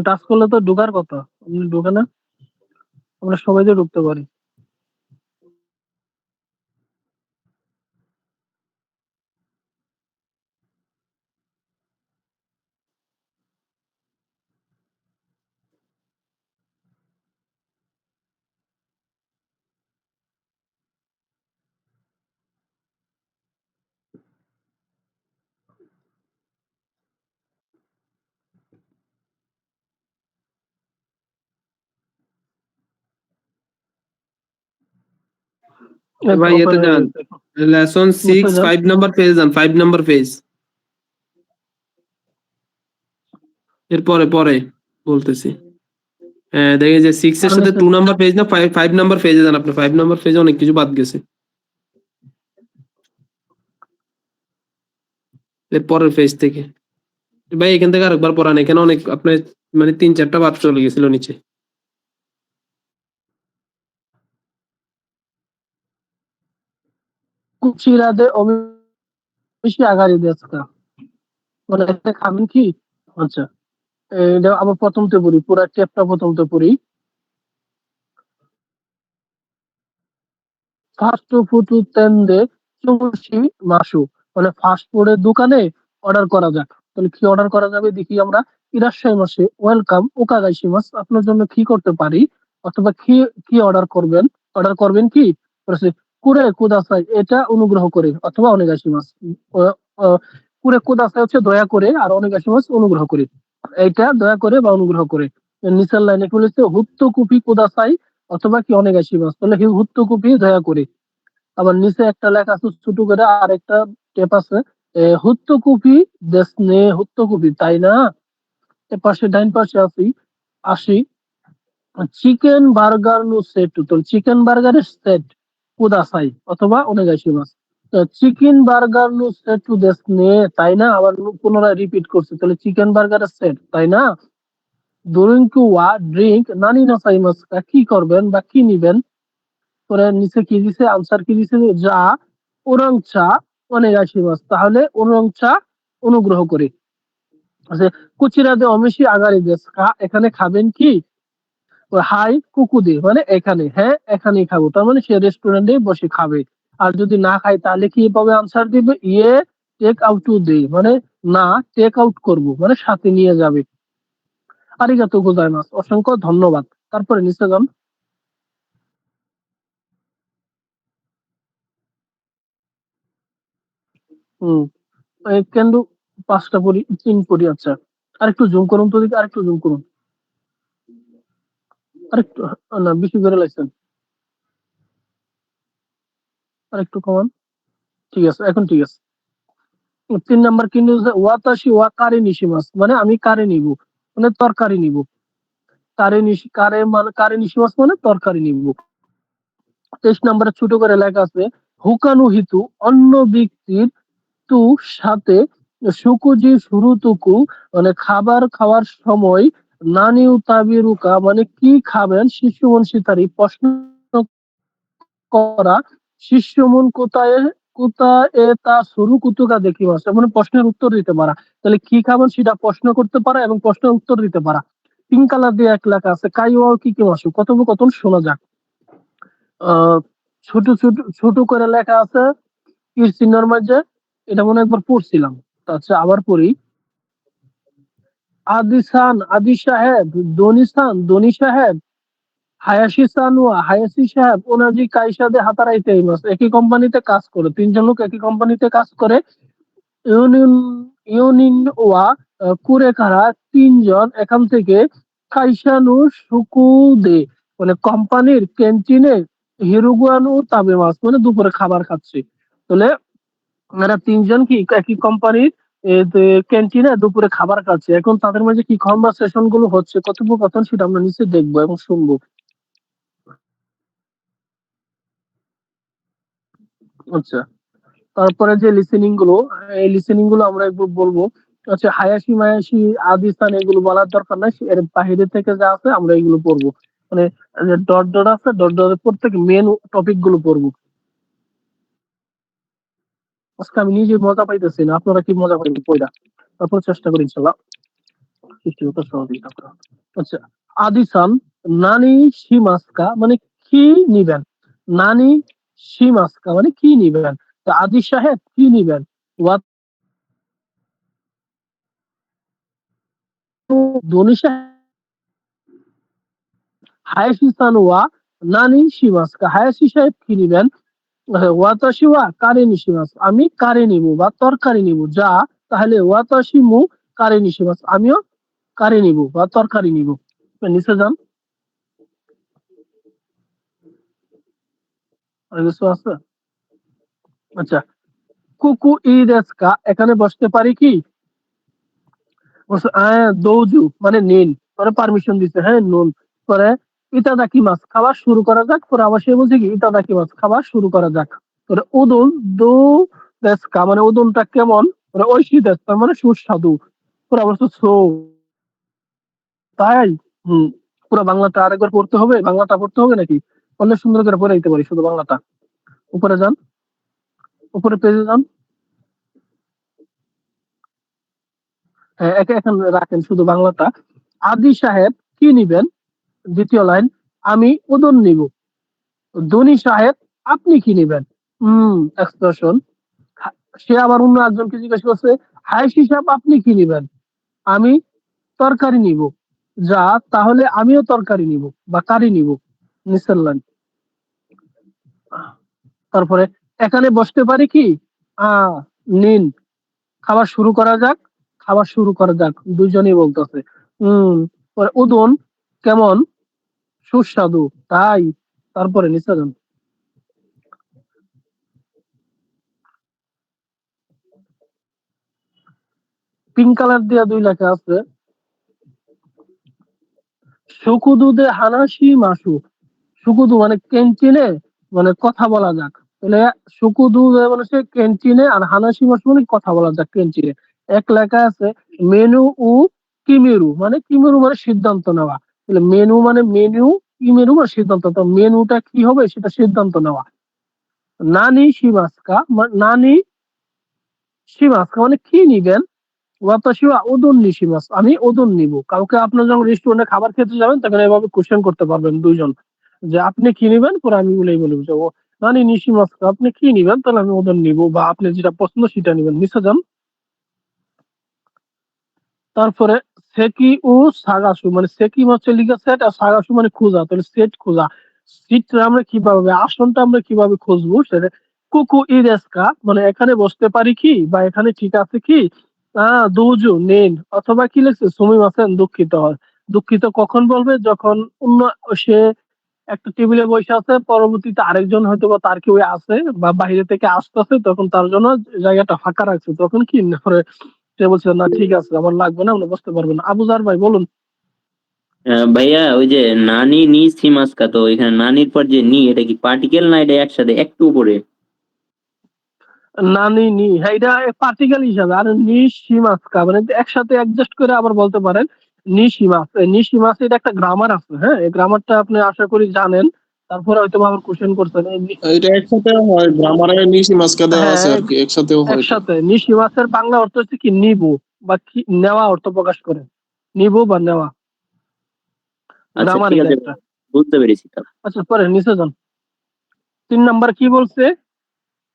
টাচ করলে তো ঢোকার কথা, আপনি ঢোকে না। আমরা সবাই তো ঢুকতে পারি। এই তো ভাই ওপেন ইয়েতে হয়ে যান, গেছে। লেসন নিচে 6 যান। 5 নাম্বার পেজ যান, 5 নাম্বার পেজ। এরপরে পরে বলতেছি। হ্যাঁ, দেখে যে 6 এর আর সাথে নিচে 2 নাম্বার পেজ না, 5 নাম্বার পেজে যান আপনি। 5 নাম্বার পেজে অনেক কিছু বাদ গেছে। এর পরের পেজ থেকে ভাই, এখান থেকে আরেকবার পড়ান, এখানে অনেক আপনার মানে 3-4টা বাদ চলে গেছিল নিচে। কুচিরাদে অমিশি আগারি দেশকা, মানে একটা খাবেন কি? আচ্ছা, এটা আবার প্রথমতে পড়ি, পুরা চ্যাপ্টার প্রথমতে পড়ি। ফাস্ট ফুড তেন্দে চুমুশি মাসু, মানে ফাস্ট ফুডের দোকানে অর্ডার করা যাক। তাহলে কি অর্ডার করা যাবে দেখি আমরা। ইরাশ্বাই মাসে ওয়েলকাম ওকাগাইশি মাস, আপনার জন্য কি করতে পারি, অথবা কি কি অর্ডার করবেন, অর্ডার করবেন কি বলেছে, কুরে কুদাসাই, এটা অনুগ্রহ করে, অথবা অনেগাইশি মাস। কুরে কুদাসাই হচ্ছে দয়া করে, আর অনেগাইশি মাস অনুগ্রহ করে, এইটা দয়া করে বা অনুগ্রহ করে। নিচের লাইনে কি বলেছে, হুত্তো কুপি কুদাসাই, অথবা কি অনেগাইশি মাস, তাহলে হুত্তো কুপি দয়া করে। আবার নিচে একটা লেখা আছে ছোট করে, আর একটা টেপ আছে, হুত্তো কুপি দেশনে, হুত্তো কুপি তাই না। এ পাশে ডাইন পাশে আছি, আসি, চিকেন বার্গার নো সেট, তো চিকেন বার্গারের সেট কুদাসাই, অথবা ওনেগাইশিমাস। চিকেন বার্গার নো সেট টু দেশনে, তাই না। আবার পুনরায় রিপিট করছে, তাহলে চিকেন বার্গারের সেট, তাই না। ড্রিঙ্ক ওয়া ড্রিঙ্ক নানি না সাইমাস, কি করবেন বা কি নিবেন। পরে নিচে কি দিছে, আনসার কি দিছে, যা ওরং চা ওনেগাইশিমাস, তাহলে ওরং চা অনুগ্রহ করে। আচ্ছা, কুচিরাদে অমেশি আগারি দেশ, এখানে খাবেন কি। হাই কুকুদে, মানে এখানে, হ্যাঁ এখানেই খাবো, তার মানে সে রেস্টুরেন্টে বসে খাবে। আর যদি না খাই তাহলে কি পাবে, আনসার দিবে ইয়ে টেক আউট টু দে, মানে না টেক আউট করব, মানে সাথে নিয়ে যাবে। আরিগাতো গোজাইমাস, অসংখ্য ধন্যবাদ। তারপরে নিচে যান। হম, কিন্তু 5টা পড়ি, 3 পড়ি। আচ্ছা, আরেকটু জুম করুন তো দিকে, আরেকটু জুম করুন, আরেকটু, না বেশি করে লাগছেন, আরেকটু কমান। ঠিক আছে, এখন ঠিক আছে। 3 নাম্বার কি নিউজ, ওয়াতাশি ওয়া কারে নিশিমাস, মানে আমি কারে নিব, মানে তরকারি নিব। কারে নিশি, কারে মানে কারে নিশিমাস মানে তরকারি নিব। 23 নাম্বারে ছোট করে লেখা আছে, হুকানু হিতু, অন্য ব্যক্তির তু সাথে, সুকুজি শুরুতুকু, মানে খাবার খাওয়ার সময়, নানি উতাবিরুকা, মানে কি খাবেন, শিশুমন সিতারি, প্রশ্ন করা, শিষ্যমন কোথায়, কোথায় তা শুরু কুতুকা দেখি মাস, মানে প্রশ্নের উত্তর দিতে পারা। তাহলে কি খাবেন সেটা প্রশ্ন করতে পারা এবং প্রশ্নের উত্তর দিতে পারা। পিঙ্ক কালার দিয়ে এক লেখা আছে, কাইওয়াও কি কি মাসু, কথোপকথন শোনা যাক। আহ ছোট ছোট ছোট করে লেখা আছে ইর চিহ্নের মাঝে, এটা মনে হয় একবার পড়ছিলাম। আচ্ছা, আবার পড়ি। আদিসান আদি সাহেব, দনিসান দনি সাহেব, হায়াশি সানুয়া হায়াশি সাহেব, ওনাজি কাইসাদে হাতারাইতে ইমাস, একই কোম্পানিতে কাজ করে, 3জন লোক একই কোম্পানিতে কাজ করে। ইউনিয়ন ইউনিন ওয়া কুরেকারা 3জন এখান থেকে কাইসানু সুকুদে, মানে কোম্পানির ক্যান্টিনে হিরুগুয়ানু তাবে মাস, মানে দুপুরে খাবার খাচ্ছে। তাহলে এরা 3জন কি একই কোম্পানির ক্যান্টিনে দুপুরে খাবার খাচ্ছে। এখন তাদের মাঝে কি কনভারসেশন গুলো হচ্ছে, কথোপকথন, সেটা আমরা নিচে দেখবো এবং শুনবো। আচ্ছা, তারপরে যে লিসেনিং গুলো, এই লিসেনিং গুলো আমরা একটু বলবো। আচ্ছা, হায়াশি মায়াশি আদিস্তান এগুলো বলার দরকার নাই, এর বাহিরে থেকে যা আছে আমরা এগুলো পড়বো। মানে ডট ডট আছে, ডট ডটের প্রত্যেক মেন টপিক গুলো পড়বো। আজকে আমি নিজে মজা পাইতেছি না, আপনারা কি মজা পাইবেন পয়লা, তারপর চেষ্টা করি ইনশাল্লাহ সৃষ্টিগত সহযোগিতা করা। আচ্ছা, আদিসান নানি শিমাস্কা, মানে কি নিবেন, নানি শিমাস্কা মানে কি নিবেন। তো আদি সাহেব কি নিবেন, ধনী সাহেব, হায়াশি সান ওয়া নানি শিমাস্কা, হায়াশি সাহেব কি নিবেন, ওয়াতাশি ওয়া কারে নিশিমাস, আমি কারে নিব বা তরকারি নিব, যা তাহলে ওয়াতাশি মু কারে নিশিমাস, আমিও কারে নিব বা তরকারি নিব। নিচে যান, আর কিছু আছে। আচ্ছা, কুকু ই দেস্কা, এখানে বসতে পারি কি, বলছে, দৌজু মানে নিন, পরে পারমিশন দিচ্ছে, হ্যাঁ নুন। পরে ইতাদাকি মাছ, খাওয়া শুরু করা যাক। পরে আবার সে বলছে কি, ইতাদাকি মাছ, খাওয়া শুরু করা যাক। পরে উদুন দো দেস্কা, মানে উদুনটা কেমন, পরে ঐশী দেস্কা মানে সুস্বাদু। পরে আবার বলছে, সো তাই। হম, পুরো বাংলাটা আরেকবার পড়তে হবে, বাংলাটা পড়তে হবে নাকি, অনেক সুন্দর করে পড়ে দিতে পারি শুধু বাংলাটা। উপরে যান, উপরে পেজে যান। হ্যাঁ, এখন রাখেন শুধু বাংলাটা। আদি সাহেব কি নিবেন? দ্বিতীয় লাইন, আমি উদন নিব। ধনী সাহেব আপনি কি নিবেন? এক্সপ্রেশন। সে আবার অন্য একজনকে জিজ্ঞেস করছে, হায়েশি সাহেব আপনি কি নিবেন? আমি তরকারি নিব। যা, তাহলে আমিও তরকারি নিব বা কারি নিব। নিচের লাইন। তারপরে এখানে বসতে পারি কি? নিন, খাবার শুরু করা যাক। খাবার শুরু করা যাক, দুইজনই বলতেছে। পরে উদন কেমন? সুস্বাদু। তাই? তারপরে নিচে যান। পিঙ্ক কালার দিয়া 2 লেখা আছে, সুকুদুদে হানাসি মাসু। সুকুদু মানে ক্যান্টিনে, মানে কথা বলা যাক। তাহলে সুকুদু মানে হচ্ছে ক্যান্টিনে, আর হানাসি মাসু মানে কথা বলা যাক ক্যান্টিনে। এক লেখা আছে মেনু ও কিমেরু, মানে কিমেরু মানে সিদ্ধান্ত নেওয়া। তাহলে মেনু মানে মেনু, কিমেরু মানে সিদ্ধান্ত। তো মেনুটা কি হবে সেটা সিদ্ধান্ত নেওয়া। নানি শিমাস্কা, নানি শিমাস্কা মানে কি নিবেন? ওয়াতাশি ওয়া ওদন নিশিমাস, আমি ওদন নিব। কাউকে আপনার যখন রেস্টুরেন্টে খাবার খেতে যাবেন তখন এভাবে কোশ্চেন করতে পারবেন দুইজন, যে আপনি কি নিবেন, পরে আমি বলেই বলবো যে ও নানি নিশিমাস, আপনি কি নিবেন? তাহলে আমি ওদন নিব, বা আপনি যেটা পছন্দ সেটা নিবেন। নিচে যান। তারপরে সেকি ও সাগাসু, মানে সেকি হচ্ছে লিগা সেট, আর সাগাসু মানে খোঁজা। তাহলে সেট খোঁজা। সিটটা আমরা কিভাবে, আসনটা আমরা কিভাবে খুঁজবো সেটা। কুকু ইরেস্কা মানে এখানে বসতে পারি কি, বা এখানে ঠিক আছে কি। দুজু নেন, অথবা কি লিখছে সুমি মাসেন, দুঃখিত হয়। দুঃখিত কখন বলবে? যখন অন্য, সে একটা টেবিলে বসে আছে, পরবর্তীতে আরেকজন হয়তো বা তার কেউ আছে বা বাইরে থেকে আসতেছে, তখন তার জন্য জায়গাটা ফাঁকা রাখছে, তখন কি করে সে বলছে না ঠিক আছে আমার লাগবে না, আমরা বসতে পারবো না। আবুজার ভাই বলুন। ভাইয়া ওই যে নানি নি সিমাস্কা, তো এখানে নানির পর যে নি, এটা কি পার্টিকেল না এটা একসাথে একটু উপরে? নানি নি, হ্যাঁ এটা পার্টিকেল হিসাবে। আর নিশিমাস্কা মানে একসাথে অ্যাডজাস্ট করে আবার বলতে পারেন নিশিমাস। নিশিমাস এটা একটা গ্রামার আছে, হ্যাঁ এই গ্রামারটা আপনি আশা করি জানেন। তারপরে হয়তো আবার কোশ্চেন করছেন এটা একসাথে হয়, গ্রামারে নিশি মাস্কা দেওয়া আছে হ্যাঁ আর কি, একসাথেও হয় এটা। একসাথে। নিশিমাসের বাংলা অর্থ হচ্ছে কি নিব, বা কি নেওয়া অর্থ প্রকাশ করে। নিব বা নেওয়া, আচ্ছা গ্রামার ঠিক এটা আছে, একটা। বুঝতে পেরেছি। আচ্ছা পরে নিচে যান। 3 নাম্বার কি বলছে?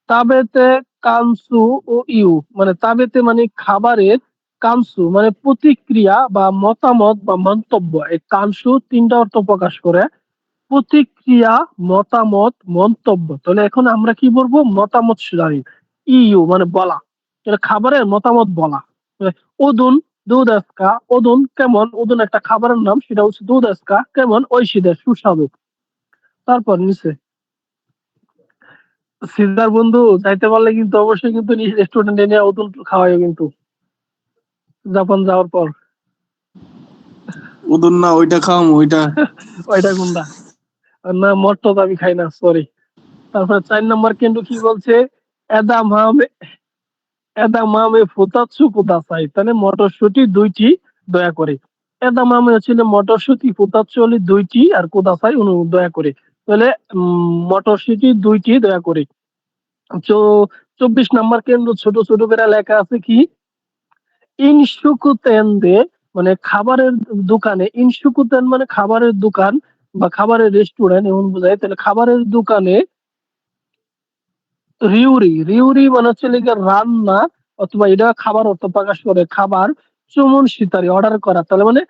তাবেতে কানসু ও ইউ, মানে তাবেতে মানে খাবারের, কানসু মানে প্রতিক্রিয়া বা মতামত বা মন্তব্য। এই কানসু 3টা অর্থ প্রকাশ করে, প্রতিক্রিয়া, মতামত, মন্তব্য। তাহলে এখন আমরা কি বলবো? মতামত জানি। ইউ মানে বলা, তাহলে খাবারের মতামত বলা। ওদুন দুধেস্কা, ওদুন কেমন? ওদুন একটা খাবারের নাম, সেটা হচ্ছে দুধেস্কা কেমন, ঐশিদের সুস্বাদু। তারপর নিচে সিদ্ধার বন্ধু যাইতে পারলে কিন্তু অবশ্যই কিন্তু রেস্টুরেন্টে নিয়ে ওদুন খাওয়াই কিন্তু, জাপান যাওয়ার পর। উদুন না, ওইটা খাওয়াম ওইটা। ওইটা কোনটা? না মট্ট তো আমি খাই না, সরি। তারপরে 4 নাম্বার কিন্তু কি বলছে? এদা মামে, এদা মামে ফুতাচ্ছু কুদাসাই, তাহলে মটরশুটি 2টি দয়া করে। এদা মামে হচ্ছিল মটরশুটি, ফুতাচ্ছু হলে 2টি, আর কুদাসাই দয়া করে। তাহলে মটরশুটি 2টি দয়া করে। 24 নাম্বার কেন্দ্র ছোট ছোট করে লেখা আছে কি? ইনসুকুতেন্দে মানে খাবারের দোকানে। ইনসুকুতেন মানে খাবারের দোকান বা খাবারের রেস্টুরেন্ট এমন বোঝায়। তাহলে খাবারের দোকানে রিউরি, রিউরি মানে হচ্ছে লিগে রান্না, অথবা এটা খাবার অর্থ প্রকাশ করে। খাবার চুমুন সিতারি অর্ডার করা। তাহলে মানে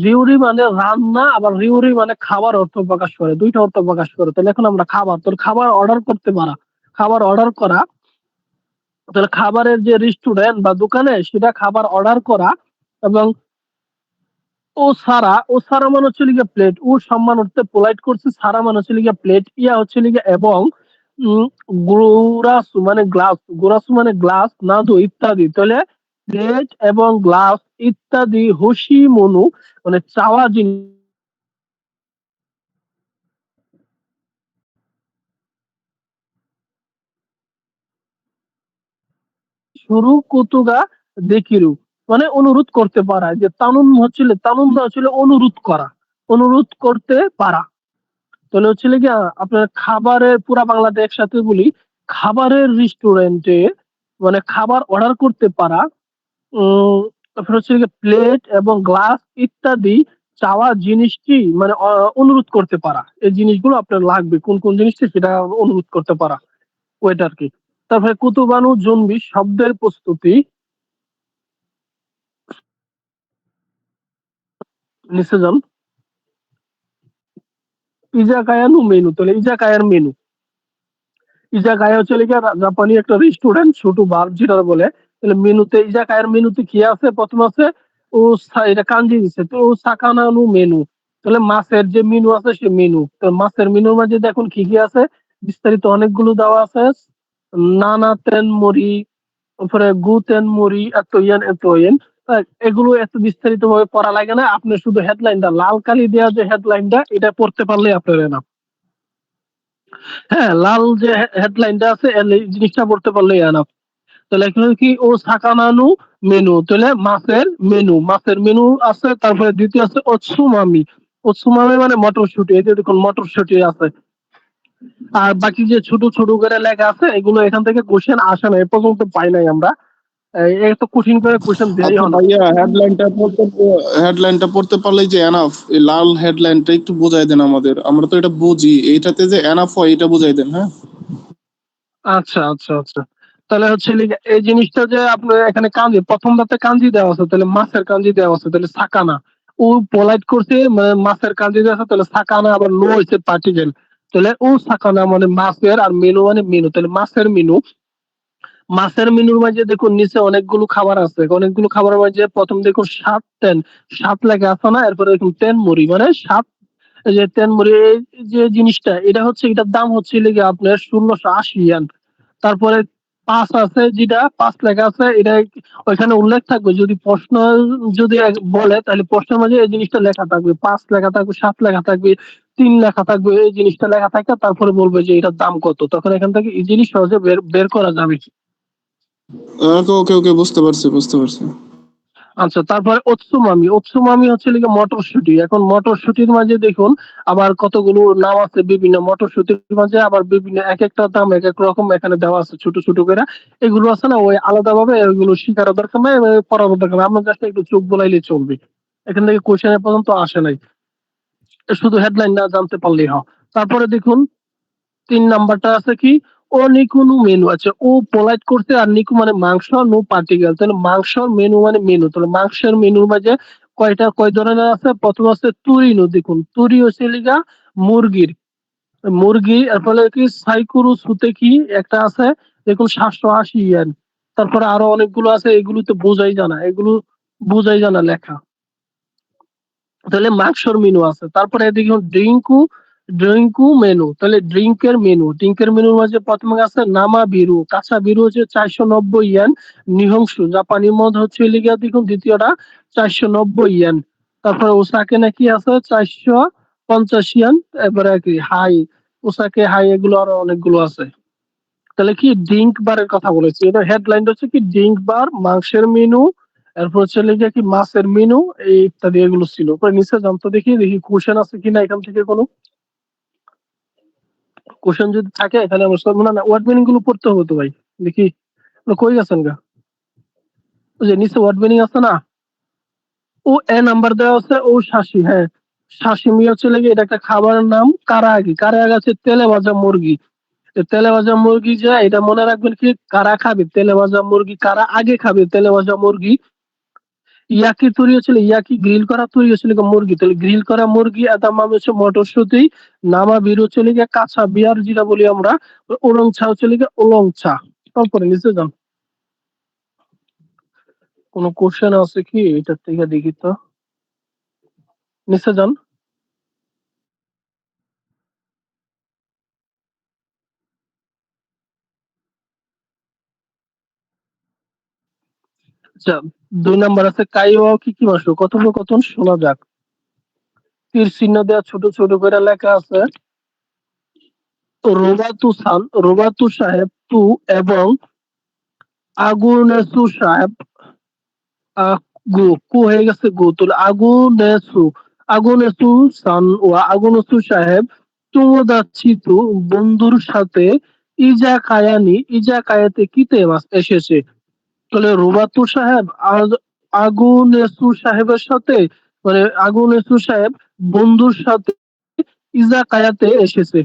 রিউরি মানে রান্না, আবার রিউরি মানে খাবার অর্থ প্রকাশ করে, 2টা অর্থ প্রকাশ করে। তাহলে এখন আমরা খাবার, তোর খাবার অর্ডার করতে পারা, খাবার অর্ডার করা। তাহলে খাবারের যে রেস্টুরেন্ট বা দোকানে সেটা খাবার অর্ডার করা। এবং ও সারা, ও সারা মানে হচ্ছে লিগে প্লেট। ও সম্মান অর্থে পোলাইট করছে, সারা মানে হচ্ছে লিগে প্লেট, ইয়া হচ্ছে লিগে এবং। উম গোরাসু মানে গ্লাস, গোরাসু মানে গ্লাস, নাদু ইত্যাদি। তাহলে প্লেট এবং গ্লাস ইত্যাদি হোসি মনু মানে চাওয়া জিনিস। শুরু কুতুগা দেখিরু মানে অনুরোধ করতে পারা। যে তানুম হচ্ছিল, তানুমটা হচ্ছিল অনুরোধ করা, অনুরোধ করতে পারা। তাহলে হচ্ছে কি আপনার খাবারের পুরা বাংলাতে একসাথে বলি, খাবারের রেস্টুরেন্টে মানে খাবার অর্ডার করতে পারা। তারপরে হচ্ছে প্লেট এবং গ্লাস ইত্যাদি চাওয়া জিনিসটি মানে অনুরোধ করতে পারা, এই জিনিসগুলো আপনার লাগবে, কোন কোন জিনিসটি সেটা অনুরোধ করতে পারা ওয়েটারকে। তারপরে কুতুবানু জুনবি শব্দের প্রস্তুতি, নিচে যান। ইজাকায়ানু মেনু, তাহলে ইজাকায়ার মেনু, ইজাকায়া হচ্ছে জাপানি একটা রেস্টুরেন্ট ছোট বার যেটা বলে। তাহলে মেনুতে ইজাকায়ার মেনুতে কি আছে, প্রথম আছে এটা কাঞ্জি দিচ্ছে তো ও সাকানানু মেনু, তাহলে মাছের যে মেনু আছে সে মেনু। তো মাছের মেনুর মাঝে দেখুন কি কি আছে, বিস্তারিত অনেকগুলো দেওয়া আছে। নানা তেন মরি, তারপরে গু তেন মরি, এত ইয়েন এত ইয়েন। এগুলো এত বিস্তারিত ভাবে পড়া লাগে না, আপনি শুধু হেডলাইনটা লাল কালি দেওয়া যে হেডলাইনটা এটা পড়তে পারলে আপনার না। হ্যাঁ, লাল যে হেডলাইনটা আছে এই জিনিসটা পড়তে পারলে এনাফ। তাহলে এখানে কি ও সাকানানু মেনু, তাহলে মাছের মেনু, মাছের মেনু আছে। তারপরে দ্বিতীয় আছে ওৎসুমামি, ওৎসুমামি মানে মটরশুটি, এই যে দেখুন মটরশুটি আছে। আর বাকি যে ছোট ছোট করে লেখা আছে এগুলো এখান থেকে কোশ্চেন আসে না, এ পর্যন্ত পাই নাই আমরা। এত কঠিন করে কোশ্চেন দেই আচ্ছা হয় না। ভাইয়া, হেডলাইনটা পড়তে পারলেই যে এনাফ, এই লাল হেডলাইনটা একটু বোঝাই দেন আমাদের, আমরা তো এটা বুঝি, এইটাতে যে এনাফ হয় এটা বোঝাই দেন। হ্যাঁ, আচ্ছা আচ্ছা আচ্ছা, তাহলে হচ্ছে এই জিনিসটা যে আপনার এখানে কাঞ্জি, প্রথম ধাপে কাঞ্জি দেওয়া আছে, তাহলে মাছের কাঞ্জি দেওয়া আছে, তাহলে সাকানা। ও পোলাইট করছে মানে মাছের কাঞ্জি দেওয়া আছে, তাহলে সাকানা আবার নো হয়েছে পার্টিকেল, তাহলে ও সাকানা মানে মাছের, আর মেনু মানে মেনু, তাহলে মাছের মেনু। মাছের মেনুর মাঝে দেখুন নিচে অনেকগুলো খাবার আছে, অনেকগুলো খাবারের মাঝে প্রথম দেখুন সাত টেন, সাত লেখা আছে না, এরপরে দেখুন টেন মুড়ি মানে সাত, এই যে টেন মুড়ি এই যে জিনিসটা এটা হচ্ছে, এটার দাম হচ্ছে লেগে আপনার 1680 yen। তারপরে পাঁচ আছে, যেটা পাঁচ লেখা আছে এটা ওইখানে উল্লেখ থাকবে, যদি প্রশ্ন যদি বলে তাহলে প্রশ্নের মাঝে এই জিনিসটা লেখা থাকবে, পাঁচ লেখা থাকবে, সাত লেখা থাকবে, তিন লেখা থাকবে, এই জিনিসটা লেখা থাকে, তারপরে বলবে যে এটার দাম কত, তখন এখান থেকে ইজিলি সহজে বের বের করা যাবে। ওকে ওকে ওকে, বুঝতে পারছি বুঝতে পারছি। আচ্ছা, তারপরে ওৎসুমামি, ওৎসুমামি হচ্ছে লিগে মটরশুটি। এখন মটরশুটির মাঝে দেখুন আবার কতগুলো নাম আছে, বিভিন্ন মটরশুটির মাঝে আবার বিভিন্ন এক একটা দাম এক এক রকম এখানে দেওয়া আছে ছোট ছোট করে। এগুলো আছে না ওই আলাদা ভাবে এগুলো শিখার দরকার নাই, পড়ার দরকার নাই, আপনার কাছে একটু চোখ বোলাইলে চলবে। এখান থেকে কোশ্চেন পর্যন্ত আসে নাই, শুধু হেডলাইন না জানতে পারলেই হয়। তারপরে দেখুন 3 নাম্বারটা আছে কি, ও নিকুনু মেনু আছে, ও পোলাইট করছে, আর নিকু মানে মাংস, নো পার্টিকেল, তাহলে মাংসর মেনু মানে মেনু, তাহলে মাংসের মেনুর মাঝে কয় ধরনের আছে, প্রথম আছে তুরিনো, দেখুন তুরি হচ্ছে লিগা মুরগির, মুরগি। এরপরে কি সাইকুরু সুতে কি একটা আছে, দেখুন 780 yen। তারপরে আরো অনেকগুলো আছে, এগুলো তো বোঝাই জানা, এগুলো বোঝাই জানা লেখা, তাহলে মাংসর মেনু আছে। তারপরে এদিকে ড্রিঙ্কু মেনু, তাহলে ড্রিঙ্কের মেনুর মাঝে প্রথমে আছে নামা বিরু, কাঁচা বিরু হচ্ছে 490 yen। নিহংসু জাপানি মদ হচ্ছে লিগা দেখুন দ্বিতীয়টা 490 yen। তারপরে ওসাকে নাকি আছে 450 yen। এবারে কি হাই, ওসাকে হাই, এগুলো আরো অনেকগুলো আছে। তাহলে কি ড্রিঙ্ক বারের কথা বলেছি, এটা হেডলাইন হচ্ছে কি ড্রিঙ্ক বার, মাংসের মেনু, এরপর হচ্ছে লেগে কি মাছের মেনু, এই ইত্যাদি এগুলো ছিল। পরে নিচে জানতো দেখি দেখি কোশ্চেন আছে কিনা এখান থেকে কোনো কোশ্চেন যদি থাকে এখানে আমার সব না ওয়ার্ড মিনিং গুলো পড়তে হবে তো ভাই। দেখি কই গেছেন গা, ওই যে নিচে ওয়ার্ড মিনিং আছে না, ও এ নাম্বার দেওয়া আছে, ও শাসি, হ্যাঁ শাসিমি হচ্ছে লেগে এটা একটা খাবারের নাম। কারাগি, কারাগি আছে তেলে ভাজা মুরগি, তেলে ভাজা মুরগি যে এটা মনে রাখবেন কি কারা খাবে তেলে ভাজা মুরগি, কারা আগে খাবে তেলে ভাজা মুরগি। ইয়াকি তৈরি হচ্ছিল, ইয়াকি গ্রিল করা তৈরি হচ্ছিল মুরগি, তাহলে গ্রিল করা মুরগি, এদামাম হচ্ছে মটরশুঁটি, নামা বির হচ্ছে লিগে কাঁচা বিয়ার যেটা বলি আমরা, ওলং চা হচ্ছে লিগে ওলং চা। তারপরে নিচে যান, কোন কোশ্চেন আছে কি এটার থেকে দেখি তো, নিচে যান। আচ্ছা, 2 নাম্বার আছে কাইওয়া কি কি মাসু, কথোপকথন শোনা যাক। তীর চিহ্ন দেওয়া ছোট ছোট করে লেখা আছে, রোবাতু সাহেব তু এবং আগুনেসু সাহেব, গো কু হয়ে গেছে গো, তাহলে আগুনেসু সান ও আগুনেসু সাহেব তুমোদাচ্ছিতু বন্ধুর সাথে ইজাকায়াতে কিতে মাস এসেছে। তাহলে রোবাতু সাহেব আর আগুন এসু সাহেবের সাথে, মানে আগুন এসু সাহেব বন্ধুর সাথে ইজাকায়াতে এসেছে।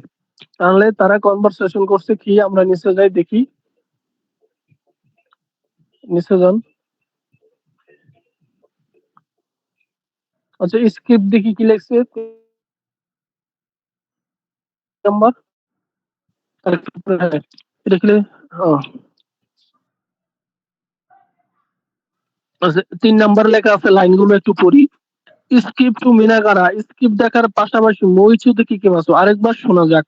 তাহলে তারা কনভারসেশন করছে কি, আমরা নিচে যাই দেখি, নিচে যান। আচ্ছা স্ক্রিপ্ট দেখি কি লেখছে নাম্বার, হ্যাঁ, এটা কি আচ্ছা 3 নাম্বার লেখা আছে, লাইনগুলো একটু পড়ি। স্কিপ টু মিনাগারা, স্কিপ দেখার পাশাপাশি মইচু দেখি কি মাসু, আরেকবার শোনা যাক।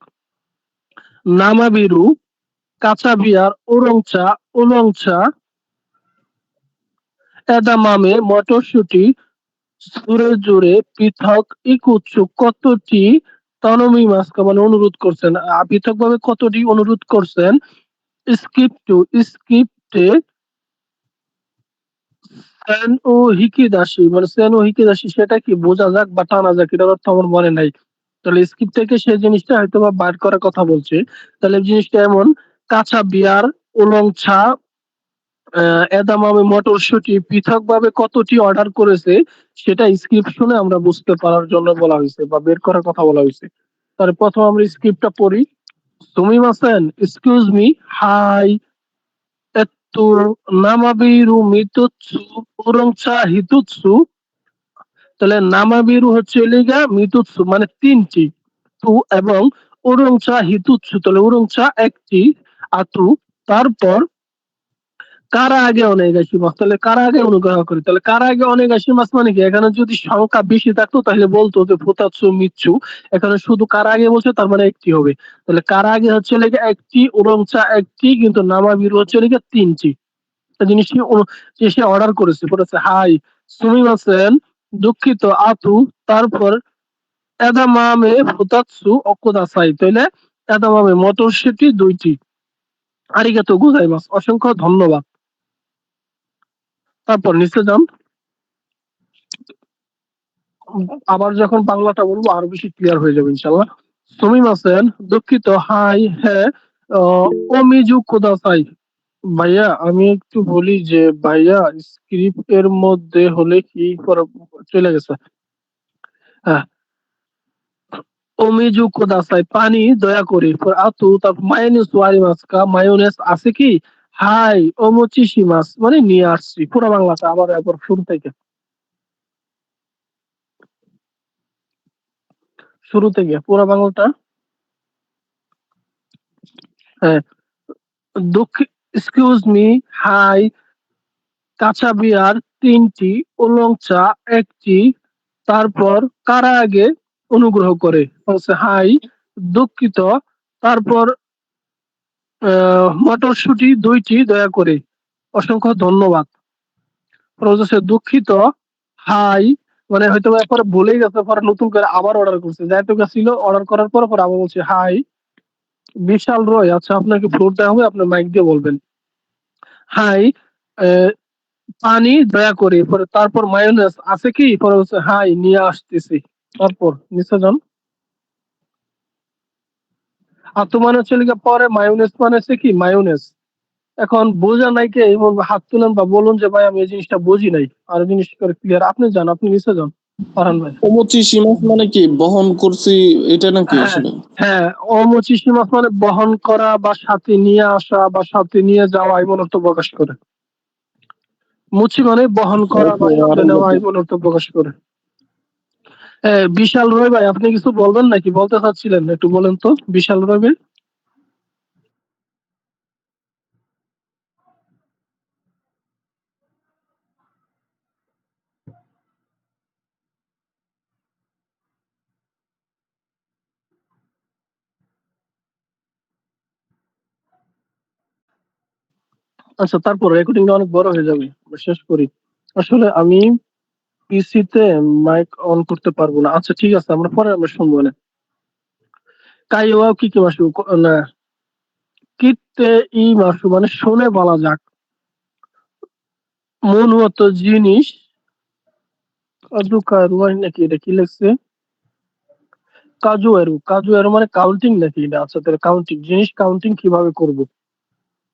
নামাবিরু, কাঁচা বিয়ার, ওরংচা, ওলংচা, এদামামে, মটরশুটি, সুরে জুড়ে, পৃথক, ইকুচ্ছু, কতটি, তনমি মাস্কা মানে অনুরোধ করছেন, পৃথক ভাবে কতটি অনুরোধ করছেন। স্কিপ টু, স্ক্রিপ্টে সেন ও হিকিদাসি, মানে সেন ও হিকিদাসি সেটা কি বোঝা যাক বা টানা যাক, এটার অর্থ আমার মনে নাই। তাহলে স্ক্রিপ্ট থেকে সে জিনিসটা হয়তো বা বার করার কথা বলছে। তাহলে জিনিসটা এমন, কাঁচা বিয়ার, উলংছা, এদামামে, মটরশুটি পৃথক ভাবে কতটি অর্ডার করেছে, সেটা স্ক্রিপ্ট শুনে আমরা বুঝতে পারার জন্য বলা হয়েছে বা বের করার কথা বলা হয়েছে। তাহলে প্রথম আমরা স্ক্রিপ্টটা পড়ি। সুমিমাসেন, এক্সকিউজ মি, হাই, এত্তু, নামাবিরু, মিতুৎসু, উরংচা, হিতুৎসু। তাহলে নামাবিরু হচ্ছে লিগা, মিতুৎসু মানে 3টি, তু এবং উরংচা হিতুৎসু, তাহলে উরংচা একটি, আতু, তারপর কারা আগে অনেক আসি মাস, তাহলে কারা আগে অনুগ্রহ করি, তাহলে কারা আগে অনেক আসি মাস মানে কি, এখানে যদি সংখ্যা বেশি থাকতো তাহলে বলতো যে ফুতাৎসু, মিচ্ছু, এখানে শুধু কারা আগে বলছে তার মানে একটি হবে। তাহলে কারা আগে হচ্ছে লেগে একটি, উরংচা একটি, কিন্তু নামাবিরু হচ্ছে লেগে 3টি। জিনিসটি যে সে অর্ডার করেছে, বলেছে হাই সুমিমাসেন, দুঃখিত, আতু, তারপর এদামামে, ফুতাৎসু, অকুদাসাই, তাহলে এদামামে মটরশুটি 2টি, আরিগাতো গোজাইমাস, অসংখ্য ধন্যবাদ। তারপর নিচে যান, আবার যখন বাংলাটা বলবো আরো বেশি ক্লিয়ার হয়ে যাবে ইনশাল্লাহ। সুমিমাসেন, দুঃখিত, হাই, হ্যাঁ, ওমিজু কুদাসাই। ভাইয়া আমি একটু বলি যে ভাইয়া স্ক্রিপ্ট এর মধ্যে হলে কি চলে গেছে, হ্যাঁ, ওমিজু কুদাসাই, পানি দয়া করে, আতু, তারপর মায়োনেজ ওয়ারি মাস্কা, মায়োনেজ আছে কি, হাই ওমোচিশি মাস মানে নিয়ে আসছি। পুরো বাংলাটা আবার একবার শুরু থেকে, শুরু থেকে পুরো বাংলাটা। হ্যাঁ, দুঃখিত, এক্সকিউজ মি, হাই, কাঁচা বিয়ার 3টি, উলংচা একটি, তারপর কারা আগে অনুগ্রহ করে, বলছে হাই, দুঃখিত, তারপর মটরশুটি 2টি দয়া করে, অসংখ্য ধন্যবাদ। পরে বলতেছে দুঃখিত, হাই, মানে হয়তো বা একবার ভুলেই গেছে, পরে নতুন করে আবার অর্ডার করছে, যাইতে গেছিল অর্ডার করার পর পর আবার বলছে হাই বিশাল রয়, আচ্ছা আপনাকে ফ্লোর দেওয়া হবে, আপনার মাইক দিয়ে বলবেন। হাই, পানি দয়া করে, পরে তারপর মায়োনেজ আছে কি, পরে হচ্ছে হাই নিয়ে আসতেছি। তারপর নিচে যান। আতো মানে হচ্ছে লিগা পরে, মায়োনেজ মানে হচ্ছে কি মায়োনেজ। এখন বোঝা নাই কে এবং হাত তুলেন বা বলুন যে ভাই আমি এই জিনিসটা বুঝি নাই, আর জিনিস করে ক্লিয়ার, আপনি যান, আপনি নিচে যান ফারহান ভাই। ওমোচি সীমাস মানে কি বহন করছি, এটা নাকি হ্যাঁ, আসলে? হ্যাঁ, অমুচিসি মাছ মানে বহন করা বা সাথে নিয়ে আসা বা সাথে নিয়ে যাওয়া এমন অর্থ প্রকাশ করে। মুচি মানে বহন করা বা ওকে, সাথে আরো নেওয়া বলতে। এমন অর্থ প্রকাশ করে। বিশাল রয় ভাই আপনি কিছু বলবেন নাকি, বলতে চাচ্ছিলেন একটু বলেন তো বিশাল রয় ভাই। আচ্ছা তারপর রেকর্ডিংটা অনেক বড় হয়ে যাবে, আমরা শেষ করি। আসলে আমি পিসিতে মাইক অন করতে পারবো না। আচ্ছা ঠিক আছে, আমরা শুনবো না। কাইওয়া কি কি মাসু না, কিতে ই মাসু মানে শুনে বলা যাক। মনগত জিনিস, কাজু কারুয়াই নাকি, এটা কি লিখছে, কাজু এরু, কাজু এরু মানে কাউন্টিং নাকি এটা, আচ্ছা তাহলে কাউন্টিং, জিনিস কাউন্টিং কিভাবে করব।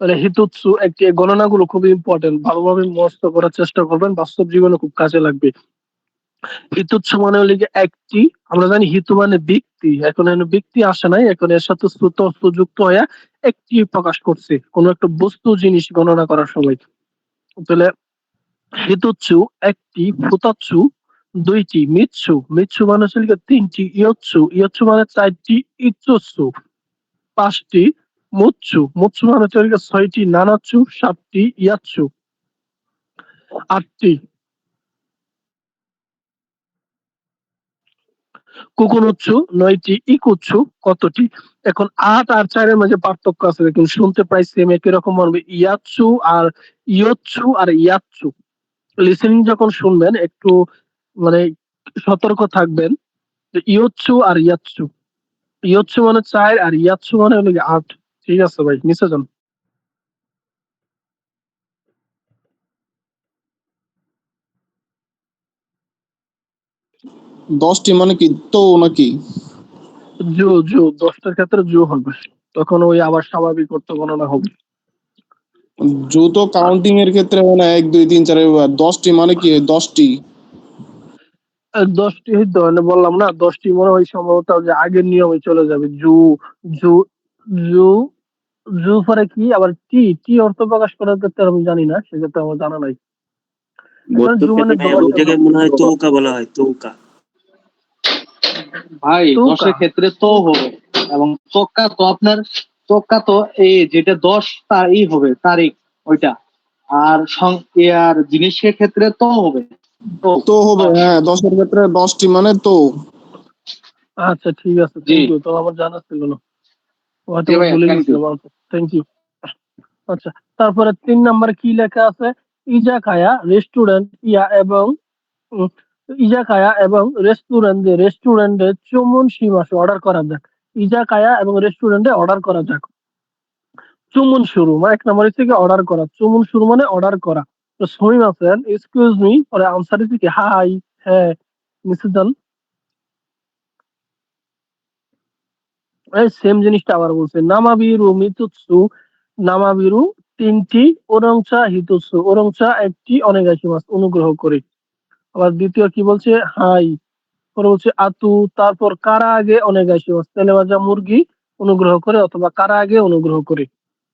মানে হিতুৎসু একটি, এই গণনাগুলো খুবই ইম্পর্টেন্ট, ভালোভাবে মুখস্থ করার চেষ্টা করবেন, বাস্তব জীবনে খুব কাজে লাগবে। হিতুৎসু মানে হলো গিয়ে একটি, আমরা জানি হিতু মানে ব্যক্তি, এখন এখানে ব্যক্তি আসে নাই, এখন এর সাথে শ্রুত অস্ত যুক্ত হয়ে একটি প্রকাশ করছে কোন একটা বস্তু জিনিস গণনা করার সময়। তাহলে হিতুৎসু একটি, ফুতাৎসু দুইটি, মিৎসু মিৎসু মানে হচ্ছে গিয়ে তিনটি, ইয়ৎসু ইয়ৎসু মানে চারটি, ইচ্ছুৎসু পাঁচটি, মুৎসু মুৎসু মানে হচ্ছে গিয়ে ছয়টি, নানাৎসু সাতটি, ইয়াৎসু আটটি, কুকুরুৎসু নয়টি, ইকুৎসু কতটি। এখন 8 আর 4-এর মাঝে পার্থক্য আছে, দেখুন শুনতে প্রায় সেম একই রকম হবে, ইয়াৎসু আর ইয়ৎসু আর ইয়াৎসু। লিসেনিং যখন শুনবেন একটু মানে সতর্ক থাকবেন যে ইয়ৎসু আর ইয়াৎসু, ইয়ৎসু মানে 4 আর ইয়াৎসু মানে হলো 8। ঠিক আছে ভাই, নিচে যান। 10টি মানে কি তো নাকি? জো জো 10টার ক্ষেত্রে জো হবে, তখন ওই আবার স্বাভাবিক অর্থ গণনা হবে। দ্রুত কাউন্টিং এর ক্ষেত্রে মানে 1 2 3 4 10টি মানে কি 10টি? 10টি হইতে হয় না, বললাম না 10টি মনে হয় সম্ভবত যে আগের নিয়মে চলে যাবে। জু জু জু জু পরে কি আবার টি টি অর্থ প্রকাশ করার ক্ষেত্রে আমি জানি না, সেক্ষেত্রে আমার জানা নাই। এখন জু মানে ভাই 10 ওই এবং জায়গায় মনে হয় তৌকা বলা হয়, তৌকা। ভাই তৌকা। 10-এর ক্ষেত্রে তো হবে, এবং তক্কা তো আপনার, তক্কা তো এই যেটা 10 তার ই হবে তারিখ ওইটা, আর আর জিনিসের ক্ষেত্রে তো হবে তো হবে, 10। হ্যাঁ 10 এর ক্ষেত্রে 10টি মানে তো। আচ্ছা ঠিক আছে, জি থ্যাংক ইউ, তো আমার জানা ছিল না, হয়তো জি আমি ভাইয়া, ভুলে থ্যাংক ইউ। গেছিলাম। Thank you. আচ্ছা, তারপরে 3 নম্বরে কি লেখা আছে, ইজাকায়া রেস্টুরেন্ট ইয়া এবং উম, ইজাকায়া এবং রেস্টুরেন্টে চুমুন শিমাসু অর্ডার করা যাক। ইজাকায়া এবং রেস্টুরেন্টে অর্ডার করা যাক। চুমুন শুরু মানে 1 নম্বর থেকে অর্ডার করা, চুমুন শুরু মানে অর্ডার করা। তো সুমিমাসেন এক্সকিউজ মি, পরে আনসার থেকে হাই, হ্যাঁ, মিসেস জান, এই সেম জিনিসটা আবার বলছে। নামাবিরু মিতুৎসু, নামাবিরু 3টি, ওরংচা হিতুৎসু ওরংচা 1টি, অনেগাইশিমাস অনুগ্রহ করে। আবার দ্বিতীয় কি বলছে, হাই, পরে বলছে আতু, তারপর কারা আগে অনেগাইশিমাস, তেলেবাজা মুরগি অনুগ্রহ করে অথবা কারা আগে অনুগ্রহ করে।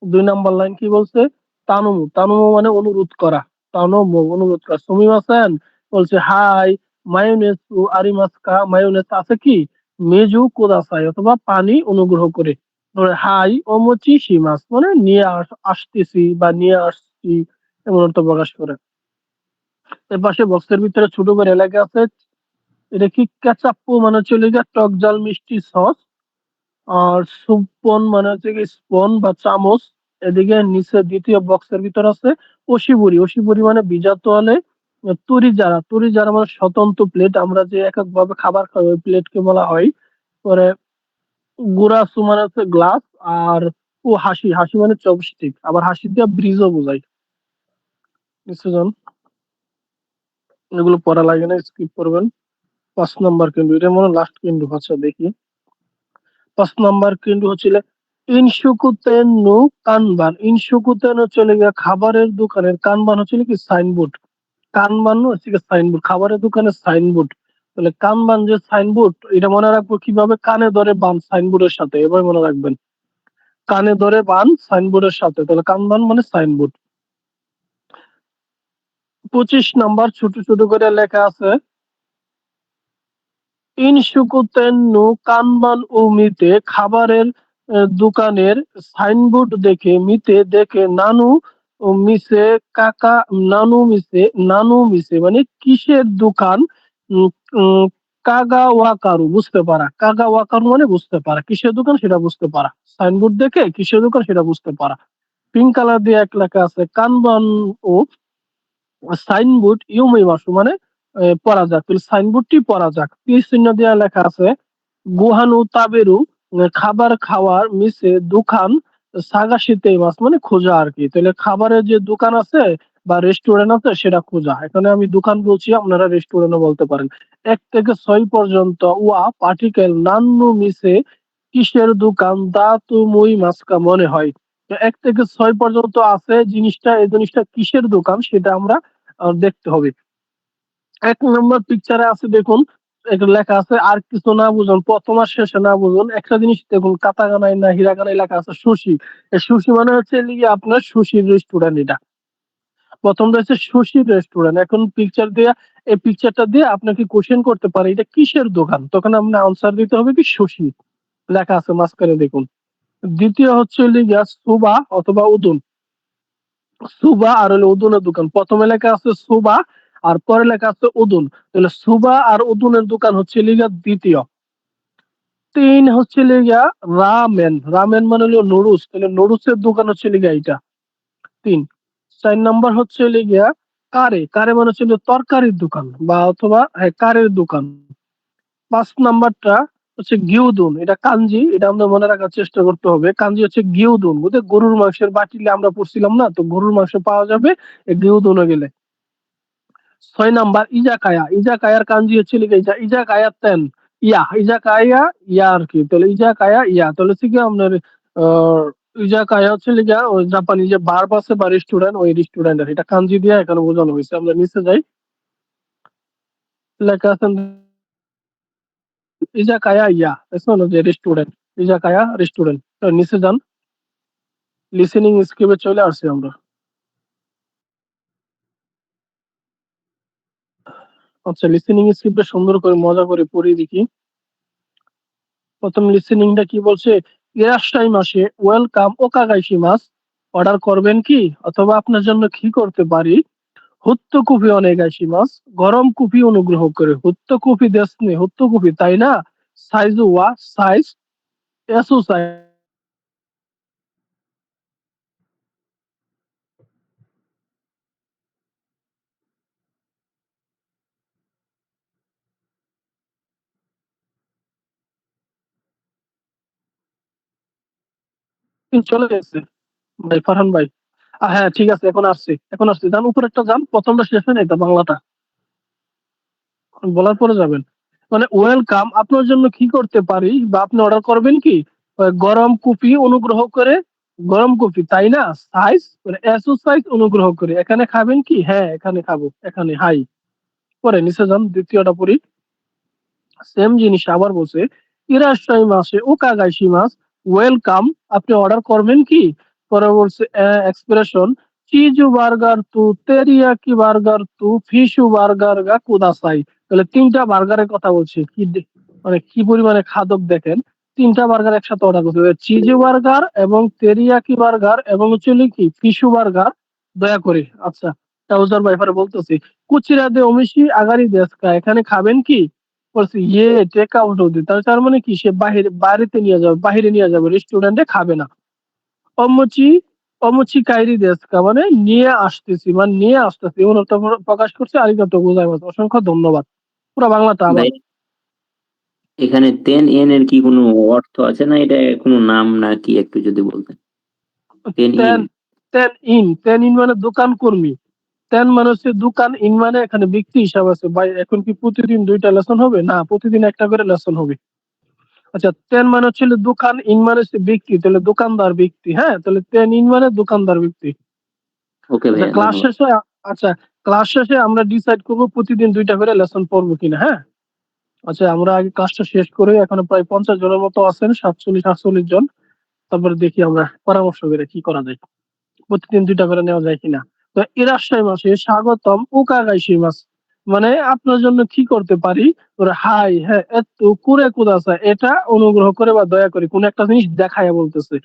2 নাম্বার লাইন কি বলছে, তানুমু তানুমু মানে অনুরোধ করা, তানুমু অনুরোধ করা। সুমিমাসেন বলছে হাই, মায়োনেজ আরিমাস্কা মায়োনেজ আছে কি, মেজু কোদাসাই অথবা পানি অনুগ্রহ করে। ধরে হাই ওমোচি শিমাস মানে নিয়ে আসতেছি বা নিয়ে আসছি, এমন অর্থ প্রকাশ করে। এর পাশে বক্সের ভিতরে ছোট করে লেখা আছে, এটা কি কেচাপ্পু মানে হচ্ছে গিয়ে টক ঝাল মিষ্টি সস, আর সুপন মানে হচ্ছে কি স্পন বা চামচ। এদিকে নিচে দ্বিতীয় বক্সের ভিতর আছে ওশিবুরি, ওশিবুরি মানে ভিজা তোয়ালে। তুরি যারা মানে স্বতন্ত্র প্লেট, আমরা যে এক এক ভাবে খাবার খাই ওই প্লেটকে বলা হয়। পরে গুরাসু মানে হচ্ছে গ্লাস, আর ও হাসি, হাসি মানে চপস্টিক, আবার হাসি দিয়ে ব্রিজও বোঝায়। বুঝছেন? এগুলো পড়া লাগে না, স্কিপ করবেন। 5 নাম্বার কিন্তু এটা মনে লাস্ট কিন্তু, আচ্ছা দেখি। 5 নাম্বার কিন্তু হচ্ছিল ইনসুকুতেন নু কানবান। ইনসুকুতেন হচ্ছে গিয়ে খাবারের দোকানের, কানবান হচ্ছে কি সাইনবোর্ড, কানবান হচ্ছে কি সাইনবোর্ড, খাবারের দোকানের সাইনবোর্ড। তাহলে কানবান যে সাইনবোর্ড, এটা মনে রাখবো কিভাবে, কানে ধরে বান সাইনবোর্ডের সাথে, এবার মনে রাখবেন, কানে ধরে বান সাইনবোর্ডের সাথে, তাহলে কানবান মানে সাইনবোর্ড। 25 নাম্বার ছোট ছোট করে লেখা আছে, ইনসুকুতেন নু কানবান ও মিতে, খাবারের দোকানের সাইনবোর্ড দেখে, মিতে দেখে, নানু ও মিসে কাকা, নানু মিসে মানে কিসের দোকান, উম, উম, কাগা ওয়াকারু বুঝতে পারা, কাগা ওয়াকারু মানে বুঝতে পারা, কিসের দোকান সেটা বুঝতে পারা, সাইনবোর্ড দেখে কিসের দোকান সেটা বুঝতে পারা। পিঙ্ক কালার দিয়ে এক লেখা আছে, কানবান ও সাইনবোর্ড ইউমেই মাসু মানে পড়া যাক, তাহলে সাইনবোর্ডটি পড়া যাক। তীর চিহ্ন দেওয়া লেখা আছে, গুহানু তাবেরু খাবার খাওয়ার, মিসে দোকান, সাগাশিতে মাস মানে খোঁজা আর কি। তাহলে খাবারের যে দোকান আছে বা রেস্টুরেন্ট আছে সেটা খোঁজা, এখানে আমি দোকান বলছি, আপনারা রেস্টুরেন্টও বলতে পারেন। 1 থেকে 6 পর্যন্ত ওয়া পার্টিকেল নান্নু মিসে কিসের দোকান, দা তুমুই মাস্কা মনে হয়। তো 1 থেকে 6 পর্যন্ত আছে জিনিসটা, এই জিনিসটা কিসের দোকান সেটা আমরা দেখতে হবে। 1 নম্বর পিকচারে আছে দেখুন, এখানে লেখা আছে আর কিছু না বুঝুন, প্রথম আর শেষে না বুঝুন। একটা জিনিস দেখুন, কাতাকানায় না হিরাকানায় লেখা আছে সুশি। এই সুশি মানে হচ্ছে লিগে আপনার সুশির রেস্টুরেন্ট। এটা প্রথমটা হচ্ছে সুশির রেস্টুরেন্ট। এখন পিকচার দিয়ে, এই পিকচারটা দিয়ে আপনাকে কোশ্চেন করতে পারে এটা কিসের দোকান, তখন আপনি আনসার দিতে হবে কি সুশি, লেখা আছে মাঝখানে দেখুন। দ্বিতীয় হচ্ছে লিগা সুবা অথবা উদুন। সুবা আর হলো উদুনের দোকান। প্রথমে লেখা আছে সুবা আর পরে লেখা আছে উদুন, তাহলে সুবা আর উদুনের দোকান হচ্ছে লিগা দ্বিতীয়। 3 হচ্ছে লিগা রামেন। রামেন মানে হলো নুডলস, তাহলে নুডলসের দোকান হচ্ছে লিগা এটা 3। 4 নাম্বার হচ্ছে লিগা কারে। কারে মানে হচ্ছে তরকারির দোকান বা অথবা কারের দোকান। 5 নাম্বারটা হচ্ছে গিউদুন। এটা কাঞ্জি, এটা আমরা মনে রাখার চেষ্টা করতে হবে। কাঞ্জি হচ্ছে গিউদুন, বুঝলে গরুর মাংসের বাটিলে আমরা পড়ছিলাম না, তো গরুর মাংস পাওয়া যাবে এই গিউদুনে গেলে। 6 নাম্বার ইজাকায়া। ইজাকায়ার কাঞ্জি হচ্ছে লিখে ইজাকায়া তেন ইয়া। ইজাকায়া ইয়া আর কি, তাহলে ইজাকায়া ইয়া, তাহলে হচ্ছে কি আপনার আহ ইজাকায়া হচ্ছে লিখে ওই জাপানি যে বার আছে বা রেস্টুরেন্ট, ওই রেস্টুরেন্টের এটা কাঞ্জি দিয়ে এখানে বোঝানো হয়েছে। আমরা নিচে যাই, লেখা আছে ইজাকায়া ইয়া, শোনো যে রেস্টুরেন্ট, ইজাকায়া রেস্টুরেন্ট। নিচে যান, লিসেনিং স্ক্রিপ্টে চলে আসছি আমরা। আচ্ছা, লিসেনিং স্ক্রিপ্টে সুন্দর করে মজা করে পড়িয়ে দেখি। প্রথম লিসেনিংটা কি বলছে, ইরাশাই মাসে ওয়েলকাম ওকাগাইশি মাস, অর্ডার করবেন কি অথবা আপনার জন্য কি করতে পারি। হুত্তো কফি অনেগাইশি মাস, গরম কফি অনুগ্রহ করে। হুত্তো কফি দেশনে, হুত্তো কফি তাই না, সাইজ ওয়া সাইজ এসো সাইজ। চলে গেছে ভাই ফারহান ভাই। হ্যাঁ ঠিক আছে, এখন আসছি, এখন আসছি। যান উপরেরটা যান, প্রথমটা শেষ হয় না, এটা বাংলাটা বলার পরে যাবেন। মানে ওয়েলকাম, আপনার জন্য কি করতে পারি বা আপনি অর্ডার করবেন কি, গরম কফি অনুগ্রহ করে। গরম কফি তাই না, সাইজ মানে এসো সাইজ অনুগ্রহ করে। এখানে খাবেন কি, হ্যাঁ এখানে খাবো, এখানে হাই। পরে নিচে যান, দ্বিতীয়টা পড়ি। সেম জিনিস আবার বলছে, ইরাশাই মাসে ও কাগাইশি মাস, ওয়েলকাম, আপনি অর্ডার করবেন কি। পরে বলছে এক্সপ্রেশন, চিজু বার্গার তু তেরিয়াকি বার্গার তু ফিশু বার্গার গা কুদাসাই। তাহলে 3টা বার্গারের কথা বলছে, কি মানে কি পরিমাণে খাদক দেখেন। 3টা বার্গার একসাথে অর্ডার করতে, চিজু বার্গার এবং তেরিয়াকি বার্গার এবং হচ্ছে কি ফিশু বার্গার দয়া করে। আচ্ছা, ট্রাউজার ভাইফারে বলতেছি, কুচিরা দে অমিশি আগারি দেশকা, এখানে খাবেন কি। বলছে ইয়ে টেক আউট হতে, তার মানে কি সে বাহিরে বাড়িতে নিয়ে যাবে, বাহিরে নিয়ে যাবে, রেস্টুরেন্টে খাবে না। অমুচি অমুচি কাইরি দেশকা মানে নিয়ে আসতেছি, মানে নিয়ে আসতেছি অনুরোধ প্রকাশ করছে। আরিগাতো গোজাইমাস, অসংখ্য ধন্যবাদ। পুরো বাংলাটা আবার। ভাই এখানে তেন এন এর কি কোনো অর্থ আছে না, এটা কোনো নাম না কি, একটু যদি বলতেন। তেন ইন। তেন তেন ইন মানে দোকান কর্মী। তেন মানে হচ্ছে দোকান, ইন মানে এখানে ব্যক্তি হিসাব আছে। ভাই এখন কি প্রতিদিন 2টা লেসন হবে না, প্রতিদিন একটা করে লেসন হবে। আচ্ছা, তেন মানে হচ্ছে দোকান, ইন মানে হচ্ছে ব্যক্তি, তাহলে দোকানদার ব্যক্তি। হ্যাঁ, তাহলে তেন ইন মানে দোকানদার ব্যক্তি। ওকে আচ্ছা ভাইয়া, ক্লাস ধন্যবাদ। শেষে, আচ্ছা ক্লাস শেষে আমরা ডিসাইড করবো প্রতিদিন 2টা করে লেসন পড়বো কিনা। হ্যাঁ, আচ্ছা আমরা আগে ক্লাসটা শেষ করে, এখন প্রায় 50 জনের মতো আছেন, 47-48 জন। তারপরে দেখি আমরা পরামর্শ করে কি করা যায়, প্রতিদিন 2টা করে নেওয়া যায় কিনা। তো ইরাশাই মাসে স্বাগতম উকাগাইশি মাস, মানে আপনার জন্য কি করতে পারি। ওরা হাই, হ্যাঁ এত কুরে কুদাসা, এটা অনুগ্রহ করে বা দয়া করে, কোন একটা জিনিস দেখায় বলতেছে।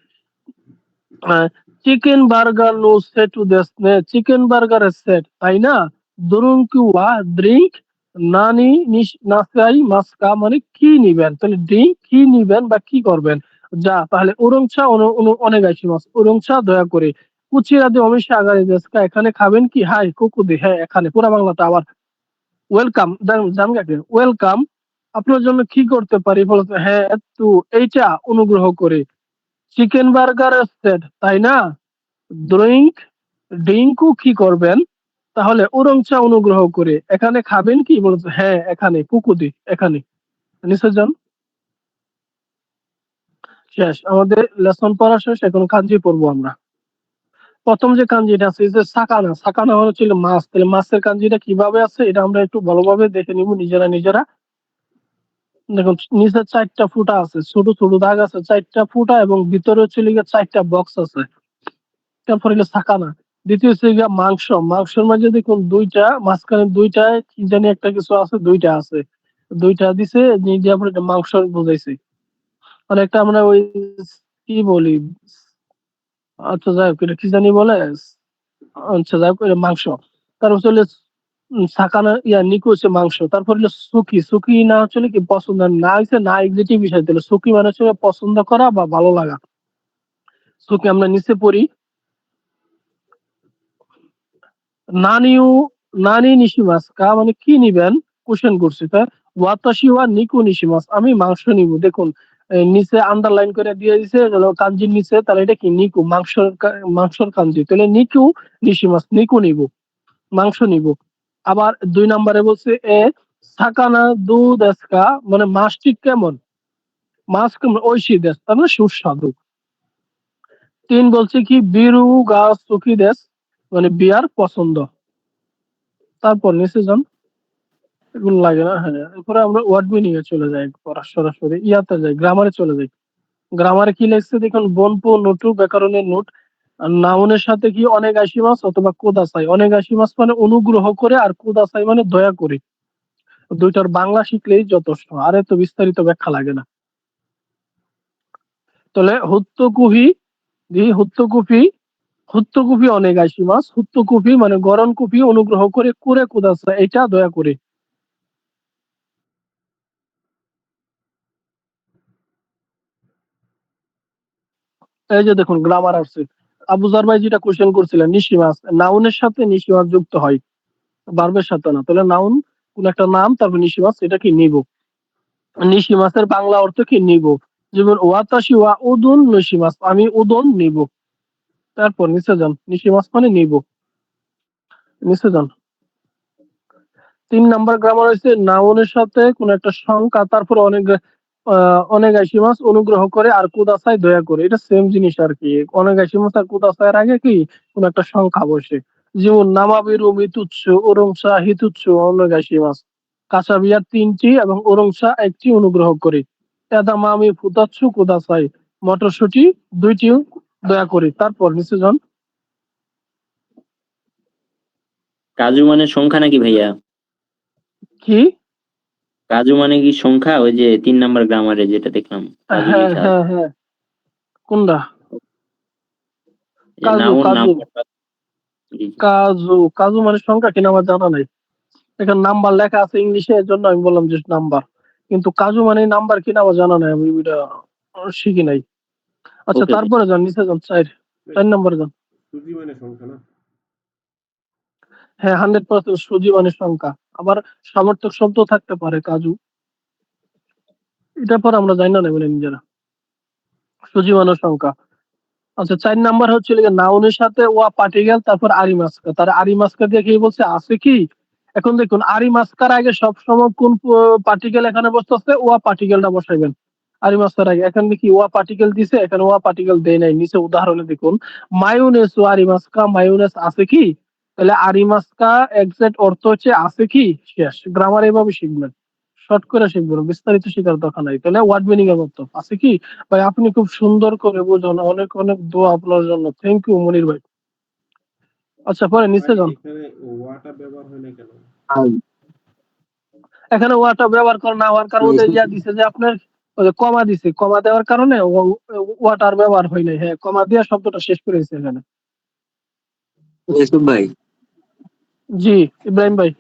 চিকেন বার্গার নো সেট দেশনে, চিকেন বার্গারের সেট তাই না। ধরুন কি ওয়া ড্রিঙ্ক নানি নাসাই মাস্কা, মানে কি নিবেন, তাহলে ড্রিঙ্ক কি নিবেন বা কি করবেন। যা তাহলে উরংচা অনেগাইশি মাস, উরংচা দয়া করে। কুচিরা দে অমিশে আগারে দেশকা, এখানে খাবেন কি, হাই কুকুদে, হ্যাঁ এখানে। পুরা বাংলাটা আবার। ওয়েলকাম, জানগাকে ওয়েলকাম, আপনার জন্য কি করতে পারি বলতে, হ্যাঁ একটু এইটা অনুগ্রহ করে। চিকেন বার্গার সেট তাই না, ড্রিঙ্ক ড্রিঙ্কও কি করবেন, তাহলে উরংচা অনুগ্রহ করে। এখানে খাবেন কি বলছে, হ্যাঁ এখানে কুকুদি, এখানে। নিচে যান, শেষ, আমাদের লেসন পড়া শেষ, এখন কাঞ্জি পড়বো আমরা। প্রথম যে কাঞ্জিটা আছে যে সাকানা, সাকানা হচ্ছিল মাছ, তাহলে মাছের কাঞ্জিটা কিভাবে আছে এটা আমরা একটু ভালোভাবে দেখে নিব নিজেরা। দেখুন নিচে 4টা ফুটা আছে, ছোট ছোট দাগ আছে 4টা ফুটা, এবং ভিতরে হচ্ছে লিগে 4টা বক্স আছে। তারপর হলো সাকানা। দ্বিতীয় হচ্ছে গিয়ে মাংস, মাংসের মাঝে দেখুন 2টা, মাঝখানে 2টা কি জানি একটা কিছু আছে, 2টা আছে, 2টা দিছে দিয়ে পরে এটা মাংস বুঝাইছে। মানে একটা আমরা ওই কি বলি, আচ্ছা যাই হোক এটা কি জানি বলে, আচ্ছা যাই হোক এটা মাংস। তারপর হচ্ছে সাকানা নিকো হচ্ছে মাংস। তারপর হলো সুকি, সুকি না হচ্ছে কি পছন্দ, না হচ্ছে না এক্সিটিভ বিষয় দিল, সুকি মানে হচ্ছে পছন্দ করা বা ভালো লাগা। সুকি আমরা নিচে পড়ি, নানিও নানি নিশিমাস কা মানে কি নিবেন কোশ্চেন করছি, তাই ওয়াতাশি ওয়া নিকো নিশিমাস, আমি মাংস নিব। দেখুন নিচে আন্ডারলাইন করে দিয়ে দিছে কাঞ্জির নিচে, তাহলে এটা কি নিকো, মাংসর কাঞ্জি, তাহলে নিকো নিশিমাস, নিকো নিব, মাংস নিব। আবার 2 নম্বরে বলছে এ সাকানা দু দেশকা মানে মাছটি কেমন, মাছ কেমন ঐশী দেশ, তার মানে সুস্বাদু। 3 বলছে কি বিরু গা সুখী দেশ মানে বিয়ার পছন্দ। তারপর নিচে যান, এগুলো লাগে না। হ্যাঁ, এরপরে আমরা ওয়ার্ড মিনিং এ চলে যাই, সরাসরি ইয়াতে যাই, গ্রামারে চলে যাই। গ্রামারে কি লিখছে দেখুন, বনপু নোটু ব্যাকরণের নোট। নাউনের সাথে কি অনেক আশিমাস অথবা কোদাসাই, অনেক আশিমাস মানে অনুগ্রহ করে, আর কোদাসাই মানে দয়া করে। 2টার বাংলা শিখলেই যথেষ্ট, আর এত বিস্তারিত ব্যাখ্যা লাগে না। তাহলে হুত্তকুহি দি হুত্তকুফি, হুত্তকুফি অনেক আশিমাস, হুত্তকুফি মানে গরম কুফি, অনুগ্রহ করে করে কোদাসাই এটা দয়া করে। এই যে দেখুন গ্রামার আসছে, আবুজার ভাই যেটা কোশ্চেন করছিলেন, নিশিমাস নাউনের সাথে নিশিমাস যুক্ত হয়, ভার্বের সাথে না। তাহলে নাউন কোন একটা নাম, তারপর নিশিমাস এটা কি নিব। নিশিমাসের বাংলা অর্থ কি নিব, যেমন ওয়াতাশি ওয়া উদুন নিশিমাস, আমি উদন নিব। তারপর নিচে যান, নিশিমাস মানে নিব, নিচে যান। 3 নাম্বার গ্রামার হচ্ছে নাউনের সাথে কোন একটা সংখ্যা, তারপর অনেক আইসিমাস অনুগ্রহ করে, আর কুদাসাই দয়া করে, এটা সেম জিনিস আর কি। অনেক আইসিমাস আর কুদাসাইয়ের আগে কি কোন একটা সংখ্যা বসে, যেমন নামাবিরু মিতুচ্ছ ওরংসা হিতুচ্ছ অনেক আইসিমাস, কাঁচাবিয়ার 3টি এবং ওরংসা 1টি অনুগ্রহ করে। এদামামি ফুতাচ্ছ কুদাসাই, মটরশুটি 2টি দয়া করে। তারপর নিচে যান। কাজু মানে সংখ্যা নাকি ভাইয়া? কি? কাজু মানে কি সংখ্যা? ওই যে 3 নাম্বার গ্রামারে যেটা দেখলাম কাজু হ্যাঁ লিখা আছে। হ্যাঁ হ্যাঁ, কোনটা? এই কাজু, নাউন কাজু, নাম্বার। জি, জি। কাজু, কাজু মানে সংখ্যা কিনা আমার জানা নাই। এখানে নাম্বার লেখা আছে ইংলিশে, এর জন্য আমি বললাম যে নাম্বার, কিন্তু কাজু মানে নাম্বার কিনা আমার জানা নাই, আমি এটা শিখি নাই। আচ্ছা ওকে ভাই। তারপরে যান, নিচে যান, 4 নম্বরে যান। সুজি মানে সংখ্যা না? হ্যাঁ 100% সুজি মানে সংখ্যা, আবার সমর্থক শব্দ থাকতে পারে কাজু, এটার পর আমরা জানি না বলে নিজেরা, সুজি মানে সংখ্যা। আচ্ছা 4 নাম্বার হচ্ছে নাউনের সাথে ওয়া পার্টিকেল, তারপর আরি মাস্কা, তার আরি মাস্কা দিয়ে কি বলছে আছে কি। এখন দেখুন আরি মাস্কার আগে সবসময় কোন পার্টিকেল এখানে বসতেছে, ওয়া পার্টিকেলটা বসাইবেন আরি মাস্কার আগে। এখানে কি ওয়া পার্টিকেল দিছে, এখানে ওয়া পার্টিকেল দেয় নাই। নিচে উদাহরণে দেখুন, মায়োনেস ও আরি মাস্কা, মায়োনেস আছে কি, তাহলে আরি মাস্কা এক্সাক্ট অর্থ হচ্ছে আছে কি। শেষ, গ্রামার এভাবে শিখবেন, শর্ট করে শিখবেন, বিস্তারিত শেখার দরকার নাই। তাহলে ওয়ার্ড মিনিং এর মতো আছে কি। ভাই আপনি খুব সুন্দর করে বোঝান, অনেক অনেক দোয়া আপনার জন্য, থ্যাংক ইউ মনির ভাই। আচ্ছা পরে নিচে ভাই যান। এখানে ওয়াটা ব্যবহার হয় না কেন? এখানে ওয়াটা ব্যবহার করা না হওয়ার কারণে ওদের ইয়া দিছে যে আপনার ওই যে কমা দিছে, কমা দেওয়ার কারণে ওয়াটার ব্যবহার হয় নাই। হ্যাঁ কমা দিয়ে শব্দটা শেষ করে দিছে এখানে। ইউসুফ ভাই জি ইব্রাহিম ভাই,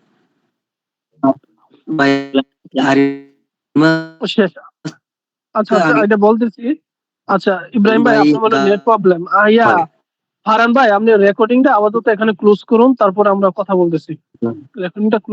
ভাই আর শেষ। আচ্ছা আচ্ছা এটা বলতেছি। আচ্ছা ইব্রাহিম ভাই ভাই আপনার মনে নেট প্রবলেম আইয়া, ফারহান ভাই আপনি রেকর্ডিংটা আপাতত এখানে ক্লোজ করুন, তারপর আমরা কথা বলতেছি। রেকর্ডিংটা ক্লোজ